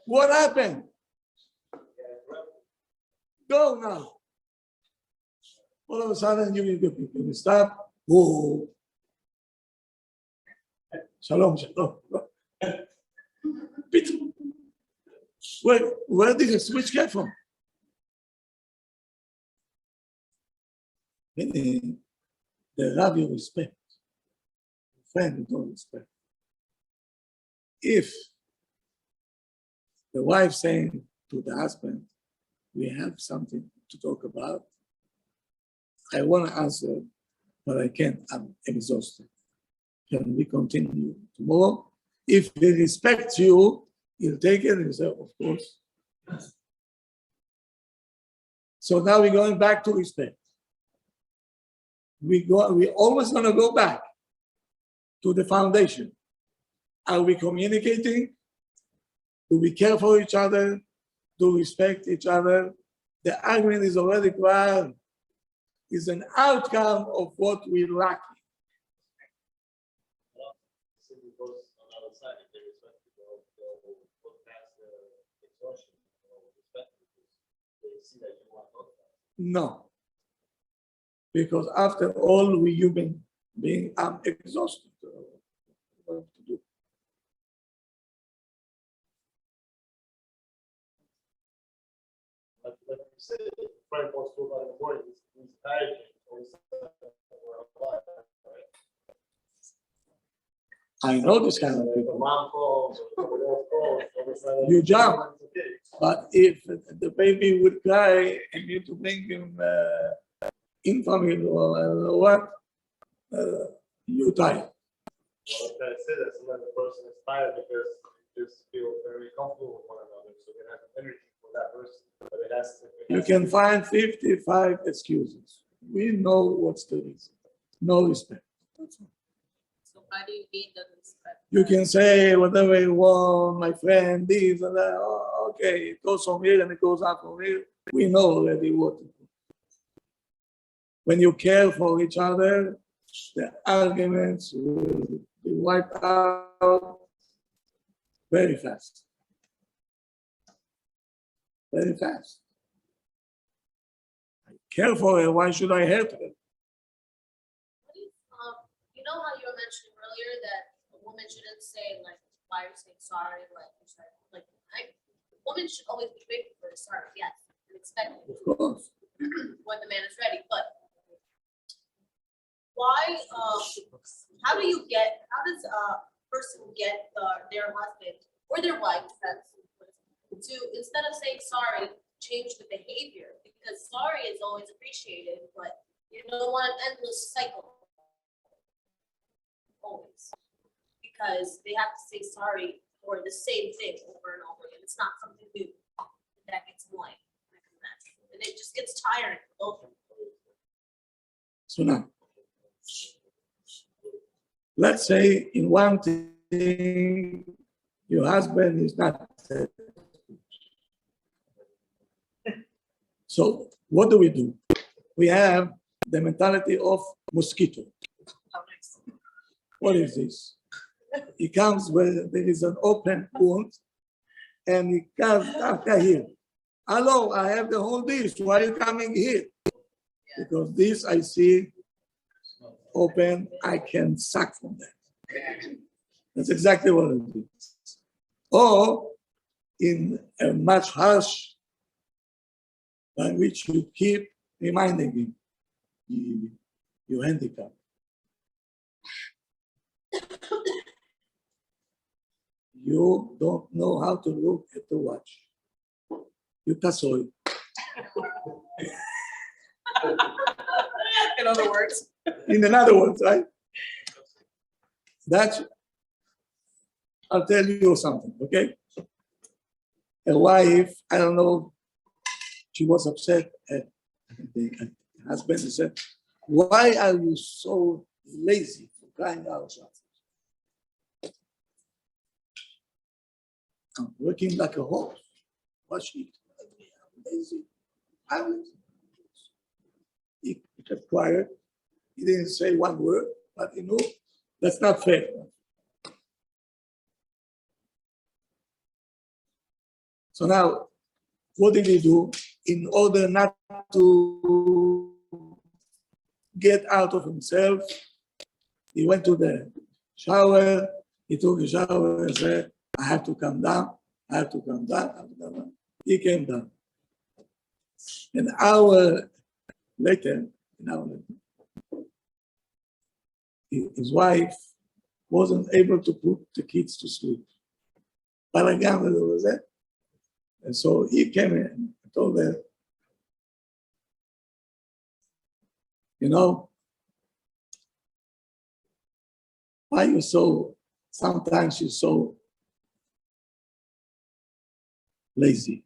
What happened? Go now. All of a sudden, you stop. Whoa. Shalom, shalom. Where did the switch get from? Meaning, the Rabbi respect. Friend, you don't respect. If the wife saying to the husband, we have something to talk about, I want to answer, but I can't, I'm exhausted. Can we continue tomorrow? If he respects you, he'll take it and he'll say, of course. So now we're going back to respect. We're always going to go back to the foundation. Are we communicating? Do we care for each other? Do we respect each other? The argument is already clear. It's an outcome of what we lack. Simply goes on the other side, if they respect people, they'll put past the exhaustion, respect because they see that you want to talk about it. No. Because after all, we human being, I'm exhausted. What to do? Like you said, Frank wants to go in the morning, he's panicking, or he's right? I know this kind of The people. mom calls, or somebody else calls, or it's like- You jump. But if the baby would cry and you to bring him infant or what, you tired. Well, I kind of say that sometimes the person is tired because they just feel very comfortable with one another, so they have energy for that person, but it has to. You can find 55 excuses. We know what's the reason. No respect. That's all. So how do you gain the respect? You can say whatever you want, my friend, this and that. Oh, okay, it goes from here and it goes out from here. We know already what to do. When you care for each other, the arguments will be wiped out very fast. Very fast. I care for her, why should I hurt her? You know how you were mentioning earlier that a woman shouldn't say like, why are you saying sorry, like, a woman should always be grateful for a sorry, yes, and expect it Of course. when the man is ready, but why, how does a person get their husband or their wife, to, instead of saying sorry, change the behavior? Because sorry is always appreciated, but you don't want an endless cycle. Always. Because they have to say sorry for the same thing over and over again. It's not something new. That gets annoying. And it just gets tiring. for both of them. So now, let's say in one thing, your husband is not. So what do? We have the mentality of mosquito. What is this? He comes where there is an open wound and he comes after here. Hello, I have the whole dish. Why are you coming here? Because this I see open, I can suck from that. That's exactly what it is. Or in a much harsh language, you keep reminding him, you handicap. You don't know how to look at the watch. You kasoy. In other words. In other words, right? That's, I'll tell you something, okay? A wife, I don't know, she was upset at the husband. He said, why are you so lazy for crying out loud? I'm working like a horse. What she lazy? I'm lazy. He kept quiet. He didn't say one word, but you know, that's not fair. So now, what did he do? In order not to get out of himself, he went to the shower, he took a shower and said, I have to come down, I have to come down, I have to come down. He came down. An hour later, his wife wasn't able to put the kids to sleep. And so he came in and told her, you know, why you so, sometimes you're so lazy.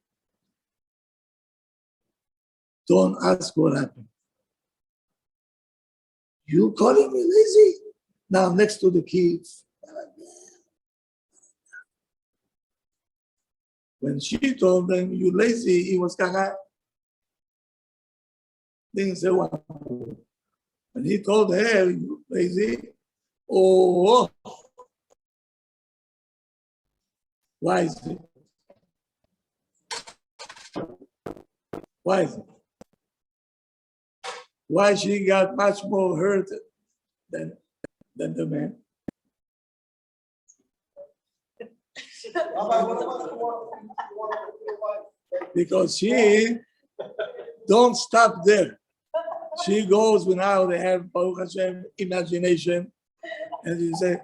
Don't ask what happened. You calling me lazy? Now next to the kids. When she told them, you lazy, he was gaga. Didn't say one word. When he told her, you lazy, oh, why is it? Why is it? why she got much more hurt than the man? Rabbi, what about you want to your wife? Because she don't stop there. She goes when now they have Baruch Hashem imagination, and she say,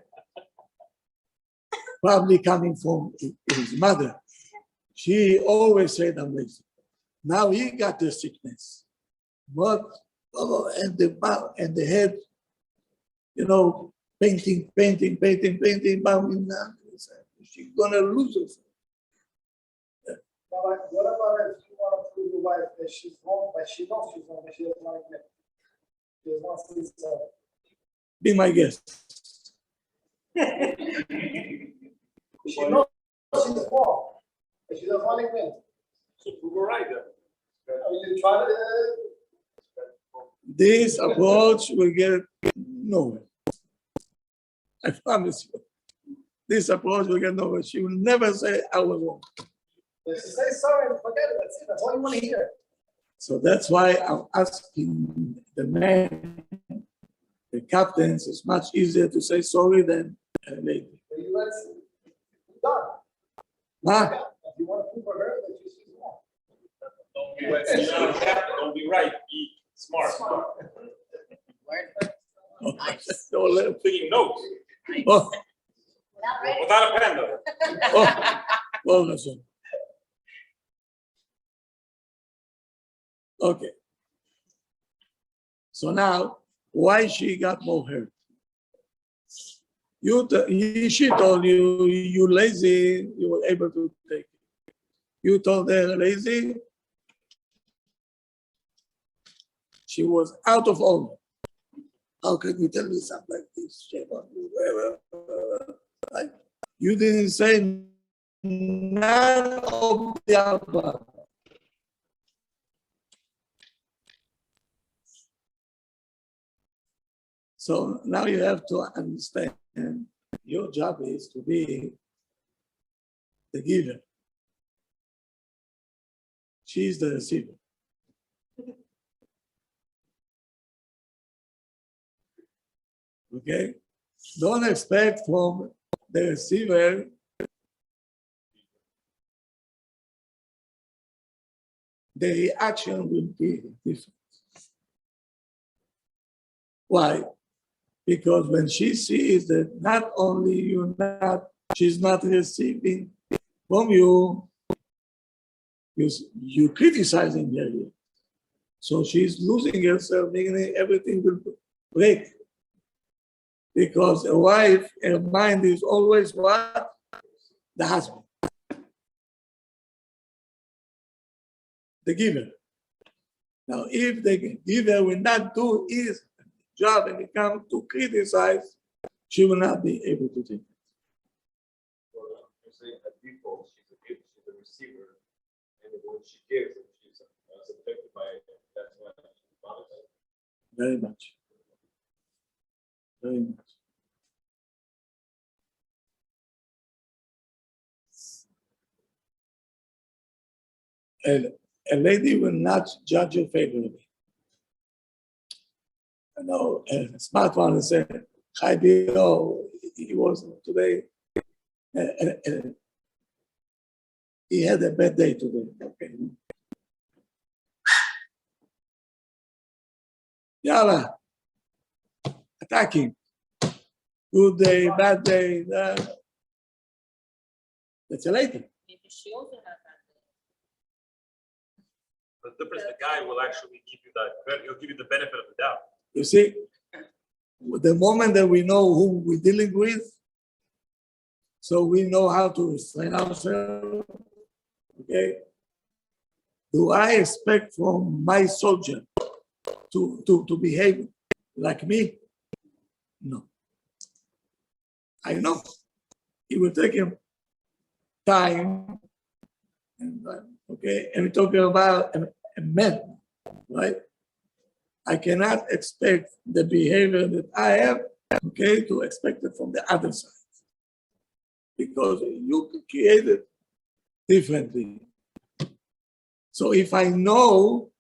probably coming from his mother. She always said I'm lazy. Now he got the sickness, but and the mouth and the head, you know, painting. She's gonna lose it. Rabbi, what about if you want to prove your wife that she's wrong, but she knows she's wrong, but she doesn't like it? She doesn't want to see so. Be my guest. She knows she's wrong, but she doesn't want to win. So prove her right then. You try to. This approach will get nowhere. I promise you. This approach will get nowhere. She will never say I was wrong. Just say sorry and forget it. That's it. That's all you want to hear. So that's why I'm asking the man, the captains, it's much easier to say sorry than a lady. But you let's done. Huh? If you want to prove for her that she's wrong. Don't be right. You're not a captain. Don't be right. Be smart. Word. Nice. Don't let him think. Taking notes Oh, Not ready. without a pen though. oh, listen. Okay. So now, why she got more hurt? She told you, you lazy, you were able to take it. You told her lazy, she was out of order. How can you tell me something like this? Shame on you. Right? You didn't say none of the above. So now you have to understand your job is to be the giver. She's the receiver. Okay? Don't expect from the receiver the reaction will be different. Why? Because when she sees that not only she's not receiving from you, you criticizing her. So she's losing herself, meaning everything will break. Because a wife, her mind is always what? The husband. The giver. Now, if the giver will not do his job and it comes to criticize, she will not be able to do it. You're saying at default, she's a receiver, and when she gives, she's subjected by it. That's why she's bothered by it. Very much. Very much. A lady will not judge you favorably. I know a smart one said, "Hi, Bill, he was today. He had a bad day today." Okay. Yalla, attack him. Good day, bad day. That's a lady. Maybe she also had that. The difference, the guy will actually give you that, he'll give you the benefit of the doubt. You see, the moment that we know who we're dealing with, so we know how to restrain ourselves, okay? Do I expect from my soldier to behave like me? No. I know. It will take him time, and, okay? And we're talking about a man, right? I cannot expect the behavior that I have, okay, to expect it from the other side. Because you created differently. So if I know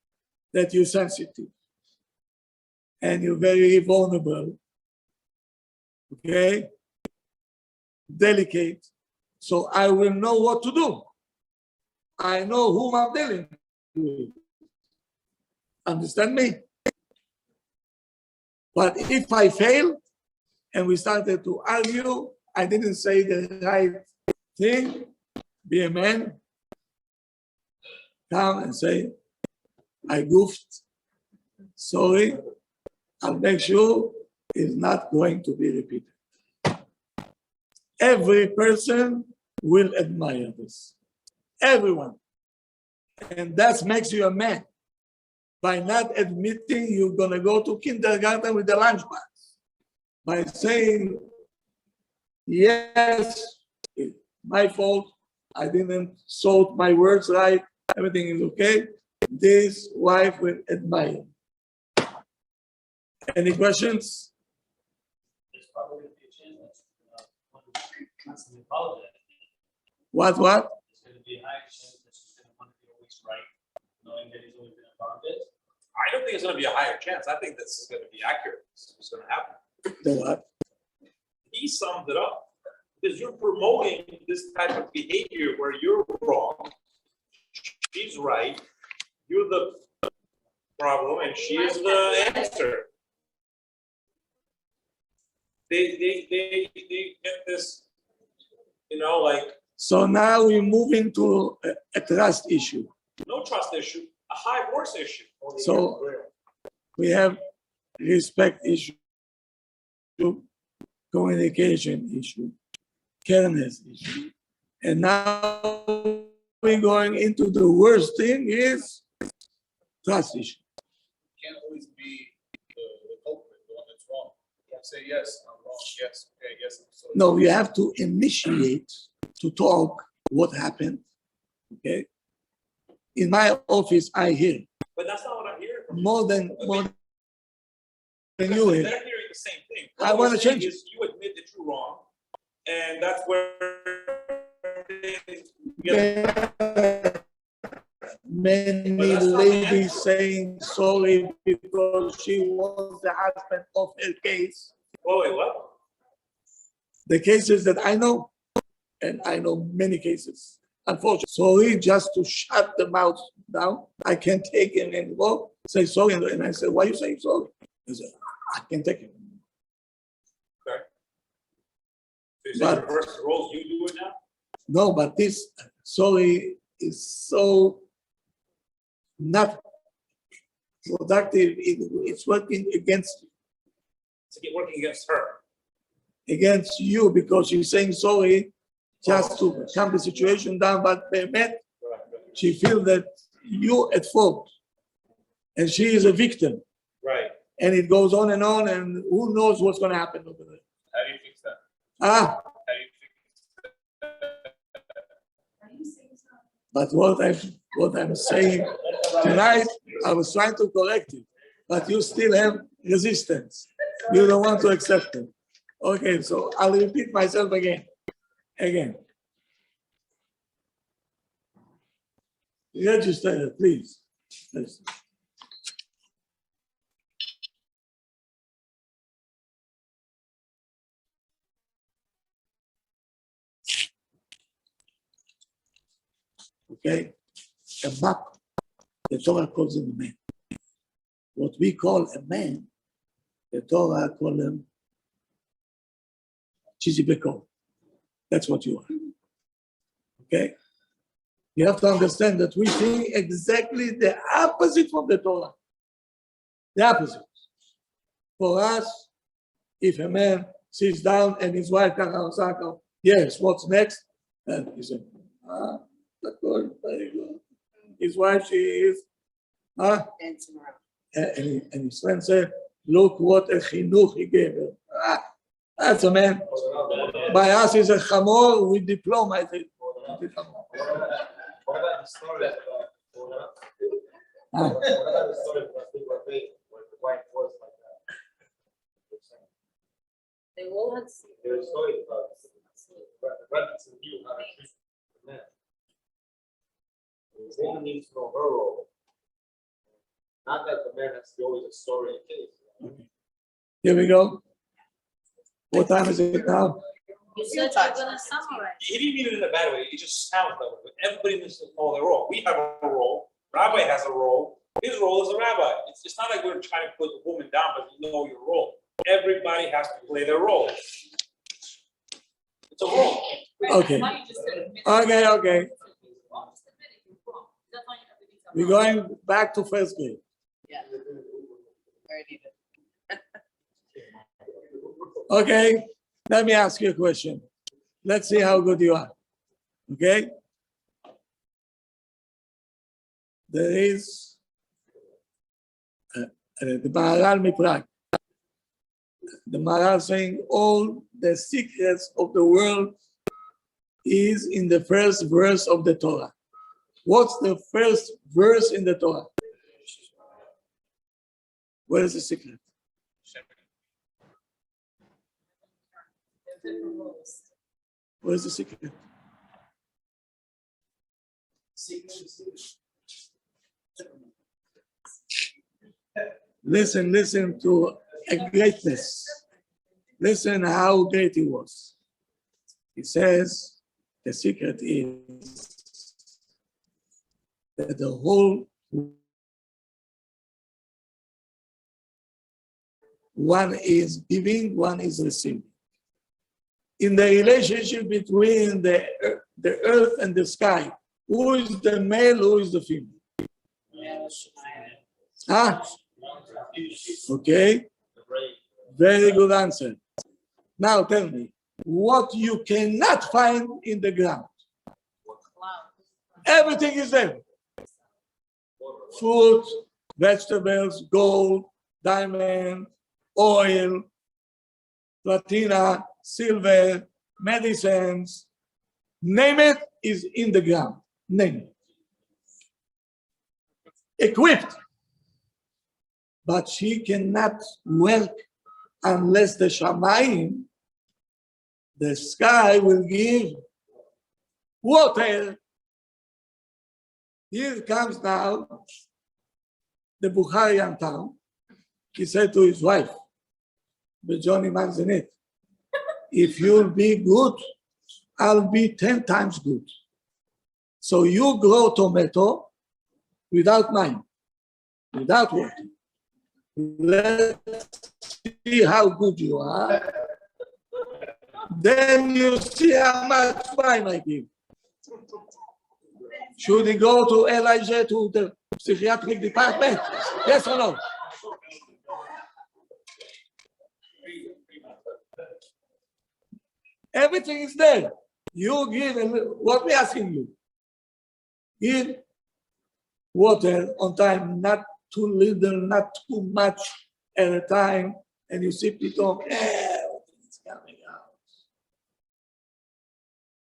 that you're sensitive, and you're very vulnerable, okay, delicate, so I will know what to do. I know whom I'm dealing with. Understand me? But if I fail and we started to argue, I didn't say the right thing, be a man, come and say, I goofed, sorry, I'll make sure it's not going to be repeated. Every person will admire this. Everyone. And that makes you a man. By not admitting you're gonna go to kindergarten with the lunchbox. By saying, yes, it's my fault, I didn't sort my words right, everything is okay. This wife will admire. Any questions? There's probably gonna be a chance that, constantly apologize. What? There's gonna be a high chance that she's gonna want to be always right, knowing that he's always been involved in. I don't think it's gonna be a higher chance. I think this is gonna be accurate. This is what's gonna happen. The what? He summed it up. Because you're promoting this type of behavior where you're wrong, she's right, you're the problem, and she is the answer. They get this, like, So now we move into a trust issue. no trust issue, a high horse issue. So we have respect issue, communication issue, careness issue. And now we're going into the worst thing is trust issue. Can't always be the culprit, the one that's wrong. You have to say, yes, I'm wrong, yes, okay, yes, I'm sorry. No, you have to initiate to talk what happened, okay? In my office, I hear But that's not what I'm hearing from you. more than you They're hear. hearing the same thing. I What wanna you're saying change it. is You admit that you're wrong, and that's where. Many But that's not the ladies answer. saying sorry because she was the husband of her case. Oh, wait, what? The cases that I know, and I know many cases, unfortunately. Sorry, just to shut the mouth down. I can't take it anymore. Say sorry, and I said, why you saying sorry? He said, I can't take it. So you say But- reverse the roles, you do it now? No, but this sorry is so not productive. It's working against Working against her. you because she's saying sorry just to calm the situation down, but she feels that you at fault and she is a victim, Right. and it goes on, and who knows what's going to happen over there. How do you fix that? Ah, How do you fix Are you saying something? but what I'm saying tonight, I was trying to correct it, but you still have resistance. You don't want to accept it. Okay, so I'll repeat myself again. Register, please. Please. Okay, a map, the Torah calls him a man. What we call a man, the Torah call him Chizibeko. That's what you are. Okay? You have to understand that we think exactly the opposite from the Torah. The opposite. For us, if a man sits down and his wife comes out, yes, what's next? And he said, that's good, very good. His wife, she is, Dancing around. and his friend said, look what a chinuch he gave her. That's a man. By us, he's a chamor with diploma. I think. What about the story of Ah. what about the story of Rabbi, where the wife was like that? They all had. There's a story about Rabbi knew how to treat the man. The woman needs to know her role. Not that the man has to be always a story in case. Here we go. What time is it now? You said you're gonna summarize. He didn't mean it in a bad way, it just sounds that way. Everybody needs to know their role. We have a role, Rabbi has a role, his role is a rabbi. It's not like we're trying to put the woman down, but you know your role. Everybody has to play their role. It's a role. Okay. Okay. We're going back to first grade. Yeah. Very needed. Okay, let me ask you a question. Let's see how good you are. Okay? There is the Maharal Miprag. The Maharal saying all the secrets of the world is in the first verse of the Torah. What's the first verse in the Torah? Where is the secret? Where's the secret? Listen to a greatness. Listen how great he was. He says the secret is that the whole one is giving, one is receiving. In the relationship between the earth and the sky, who is the male, who is the female? Ah, okay, very good answer. Now tell me, what you cannot find in the ground? Everything is there. Fruit, vegetables, gold, diamond, oil, platina, silver, medicines, name it, is in the ground. Name it. Equipped. But she cannot work unless the Shamayim, the sky, will give water. Here comes now the Bukharian town. He said to his wife, but Johnny man's in it. If you'll be good, I'll be 10 times good. So you grow tomato without mine, without water. Let's see how good you are. Then you see how much wine I give. Should he go to Elijah to the psychiatric department? Yes or no? Everything is there. You give, what we asking you? Give water on time, not too little, not too much at a time, and you see people, it's coming out.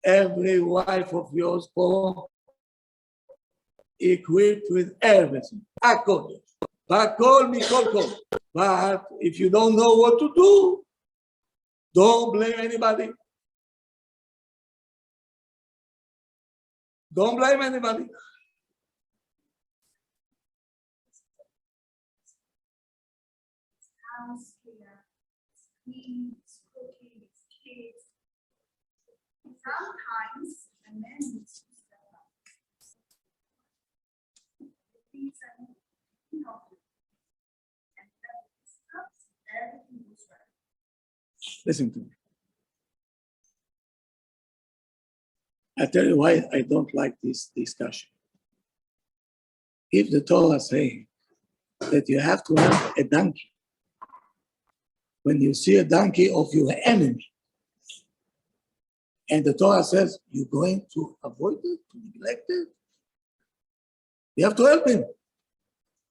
Every wife of yours, Paul, equipped with everything. Akol, bakol mikol kol. But if you don't know what to do, don't blame anybody. Don't blame anybody. House here, it's clean, it's cooking, it's kids. Sometimes the men needs to step up. Things are, and that discuss everything is right. Listen to me. I tell you why I don't like this discussion. If the Torah saying that you have to have a donkey, when you see a donkey of your enemy, and the Torah says you're going to avoid it, to neglect it, you have to help him.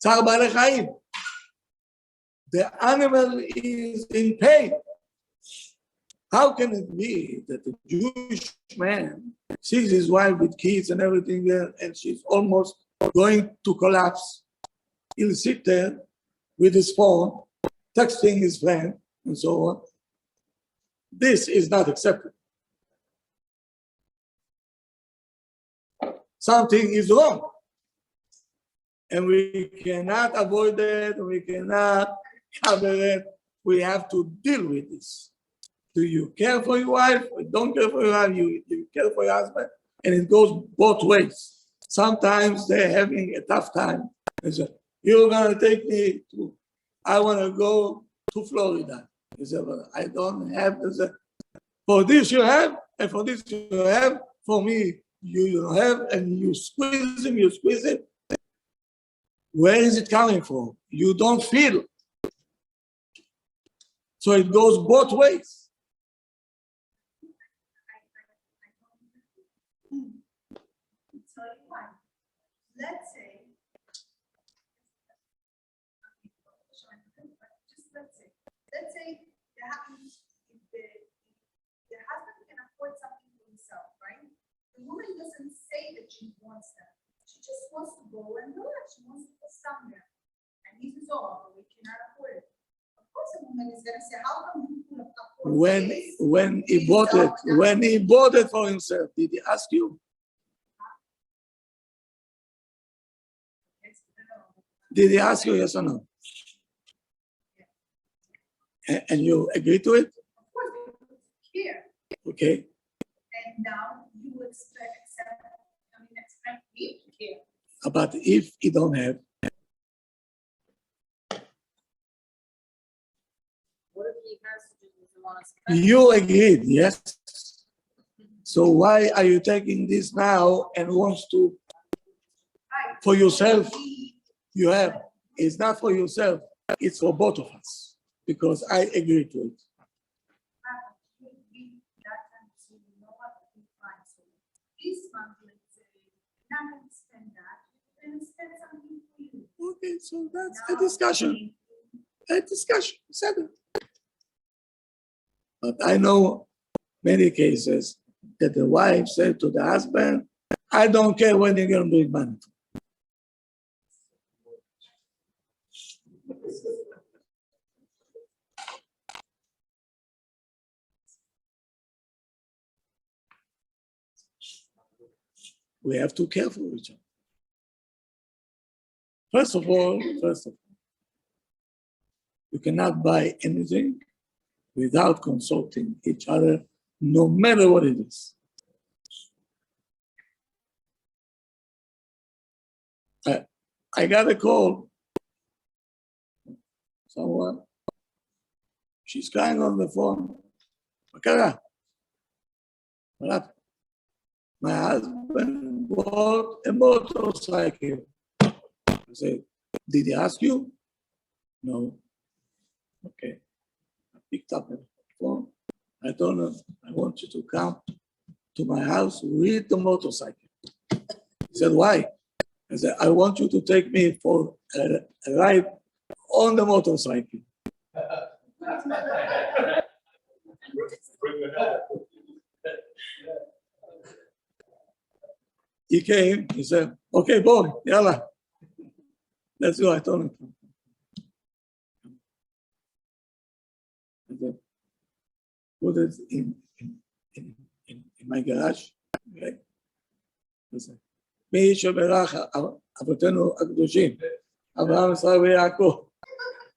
Tzar Baalei Chaim. The animal is in pain. How can it be that a Jewish man sees his wife with kids and everything there, and she's almost going to collapse? He'll sit there with his phone, texting his friend, and so on. This is not acceptable. Something is wrong. And we cannot avoid it, we cannot cover it. We have to deal with this. Do you care for your wife or don't care for your wife? You care for your husband? And it goes both ways. Sometimes they're having a tough time. They say, you're gonna take me to, I wanna go to Florida. He said, well, I don't have, for this you have, and for this you have, for me, you don't have, and you squeeze him, you squeeze it. Where is it coming from? You don't feel. So it goes both ways. Tell you why. Let's say. Just let's say the husband can afford something for himself, right? The woman doesn't say that she wants that. She just wants to go and relax. She wants to go somewhere. And he says, oh, we cannot afford it. Of course, a woman is gonna say, how come you can afford this? When he bought it for himself, did he ask you? Did he ask you yes or no? And you agree to it? Of course, here. Okay. And now you expect me to care. But if he don't have, What if he has to just doesn't want to spend? you agreed, yes? So why are you taking this now and wants to, for yourself? You have, it's not for yourself, it's for both of us, because I agree to it. Okay, so that's a discussion. A discussion, said it. But I know many cases that the wife said to the husband, I don't care when you're going to bring money. We have to care for each other. First of all, you cannot buy anything without consulting each other, no matter what it is. I got a call. Someone, she's crying on the phone. What happened? My husband bought a motorcycle. I said, did he ask you? No. Okay. I picked up the phone. I told him, I want you to come to my house with the motorcycle. He said, why? I said, I want you to take me for a ride on the motorcycle. He came, he said, okay, boy, yalla. Let's go. I told him. I said, put it in my garage. Okay? מי שברך אבותינו הקדושים, אברהם, ישראל ויעקב.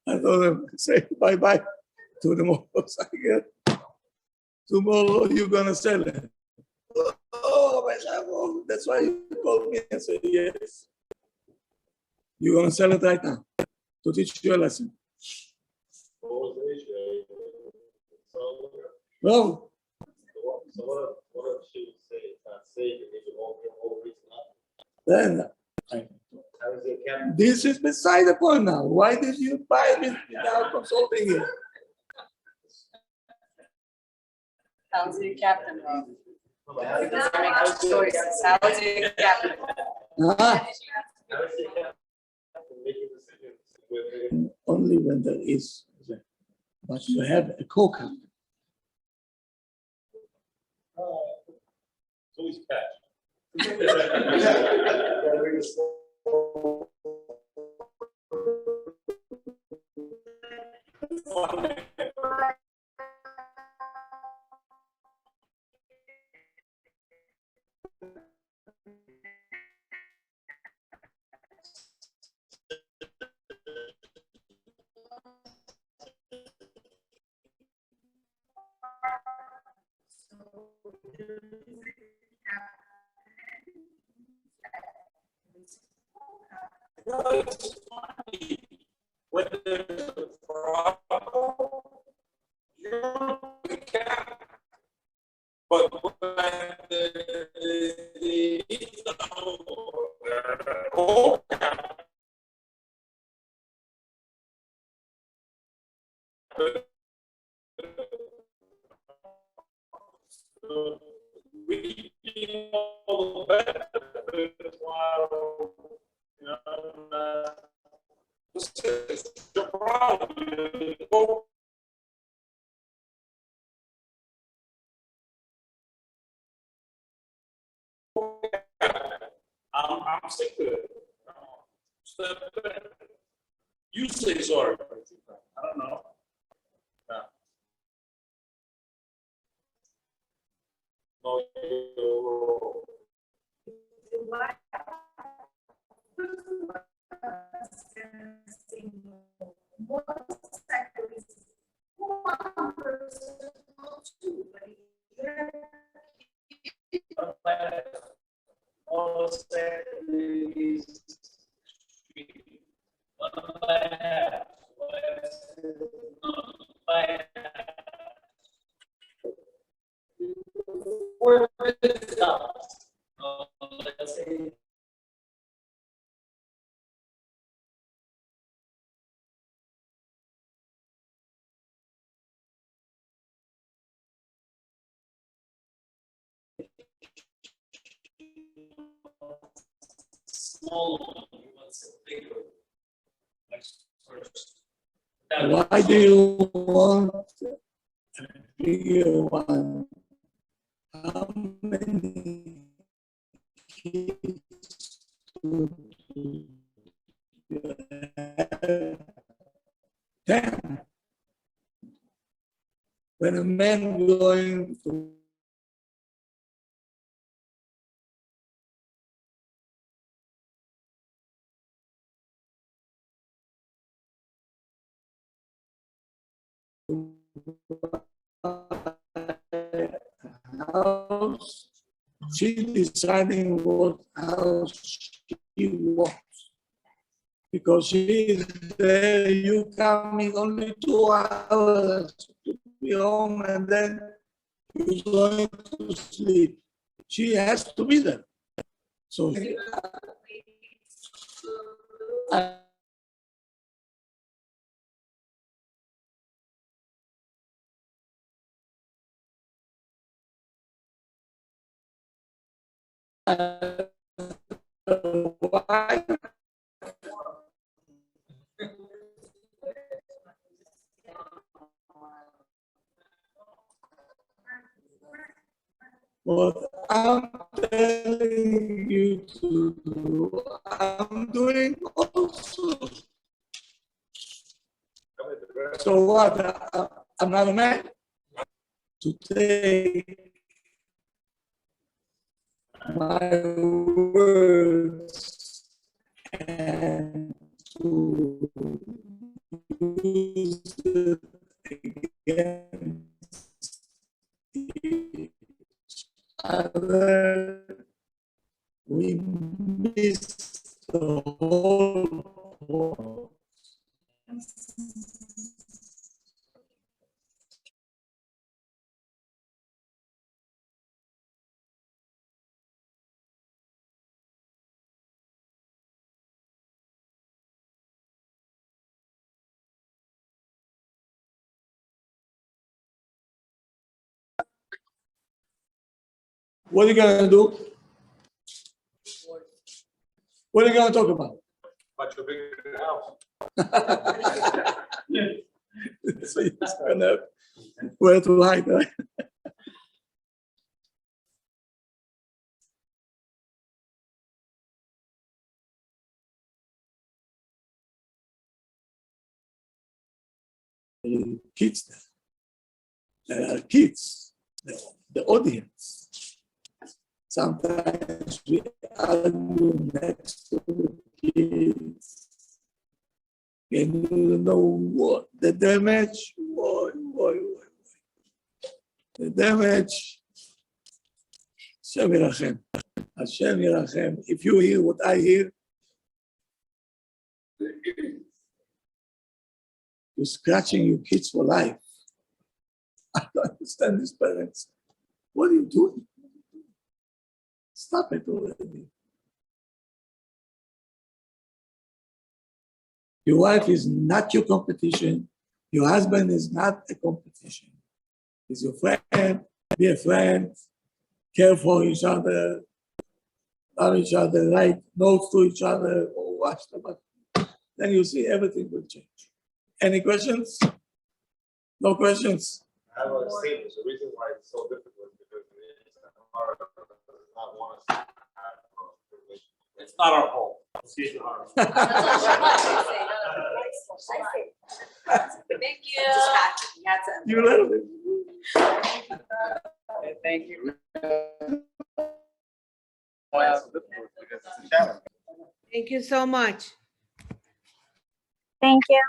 I told him, say bye-bye to the motorcycle. Tomorrow you're going to sell it. Oh, that's why you called me. I said, yes. You're going to sell it right now to teach you a lesson. Well, So what if she would say it's not safe and maybe whole reason not? then How is it kept? this is beside the point now. Why did you buy it without consulting it? How's the captain, Rob? How is Doesn't make good choices. How is the captain? Ah, it kept making decisions with only when there is, but you have a co-captain. it's always catch. it's funny when there's a problem, you're the cat. But when reaping all the benefits while, you know, this is the problem. I'm sick of it. You say sorry. I don't know. Yeah. No, small one, what's bigger? Why do you want a bigger one? How many kids do you have? 10. When a man going to house, she deciding what house she wants. Because she is there, you coming only 2 hours to be home and then you're going to sleep. She has to be there. So why? What I'm telling you to do, I'm doing also. So what? I'm not a man? To take my words and to use it against each other, we miss the whole point. What are you gonna do? What are you gonna talk about? But your bigger house. So you're just gonna where to hide, right? Kids, kids, the audience. Sometimes we argue next to the kids. And you know what the damage? Boy. The damage. Hashem Yirachem. Hashem Yirachem. If you hear what I hear, You're scratching your kids for life. I don't understand these parents. What are you doing? Stop it already. Your wife is not your competition. Your husband is not a competition. He's your friend. Be a friend. Care for each other. Love each other. Write notes to each other. Or watch them. Then you see everything will change. Any questions? No questions? I have a statement, the reason why it's so difficult is because the NR does not want us to have a relationship. It's not our fault. Excuse me. That's all she wants to say, no, thank you. Just had to. You let him. Thank you. Because it's a challenge. Thank you so much. Thank you.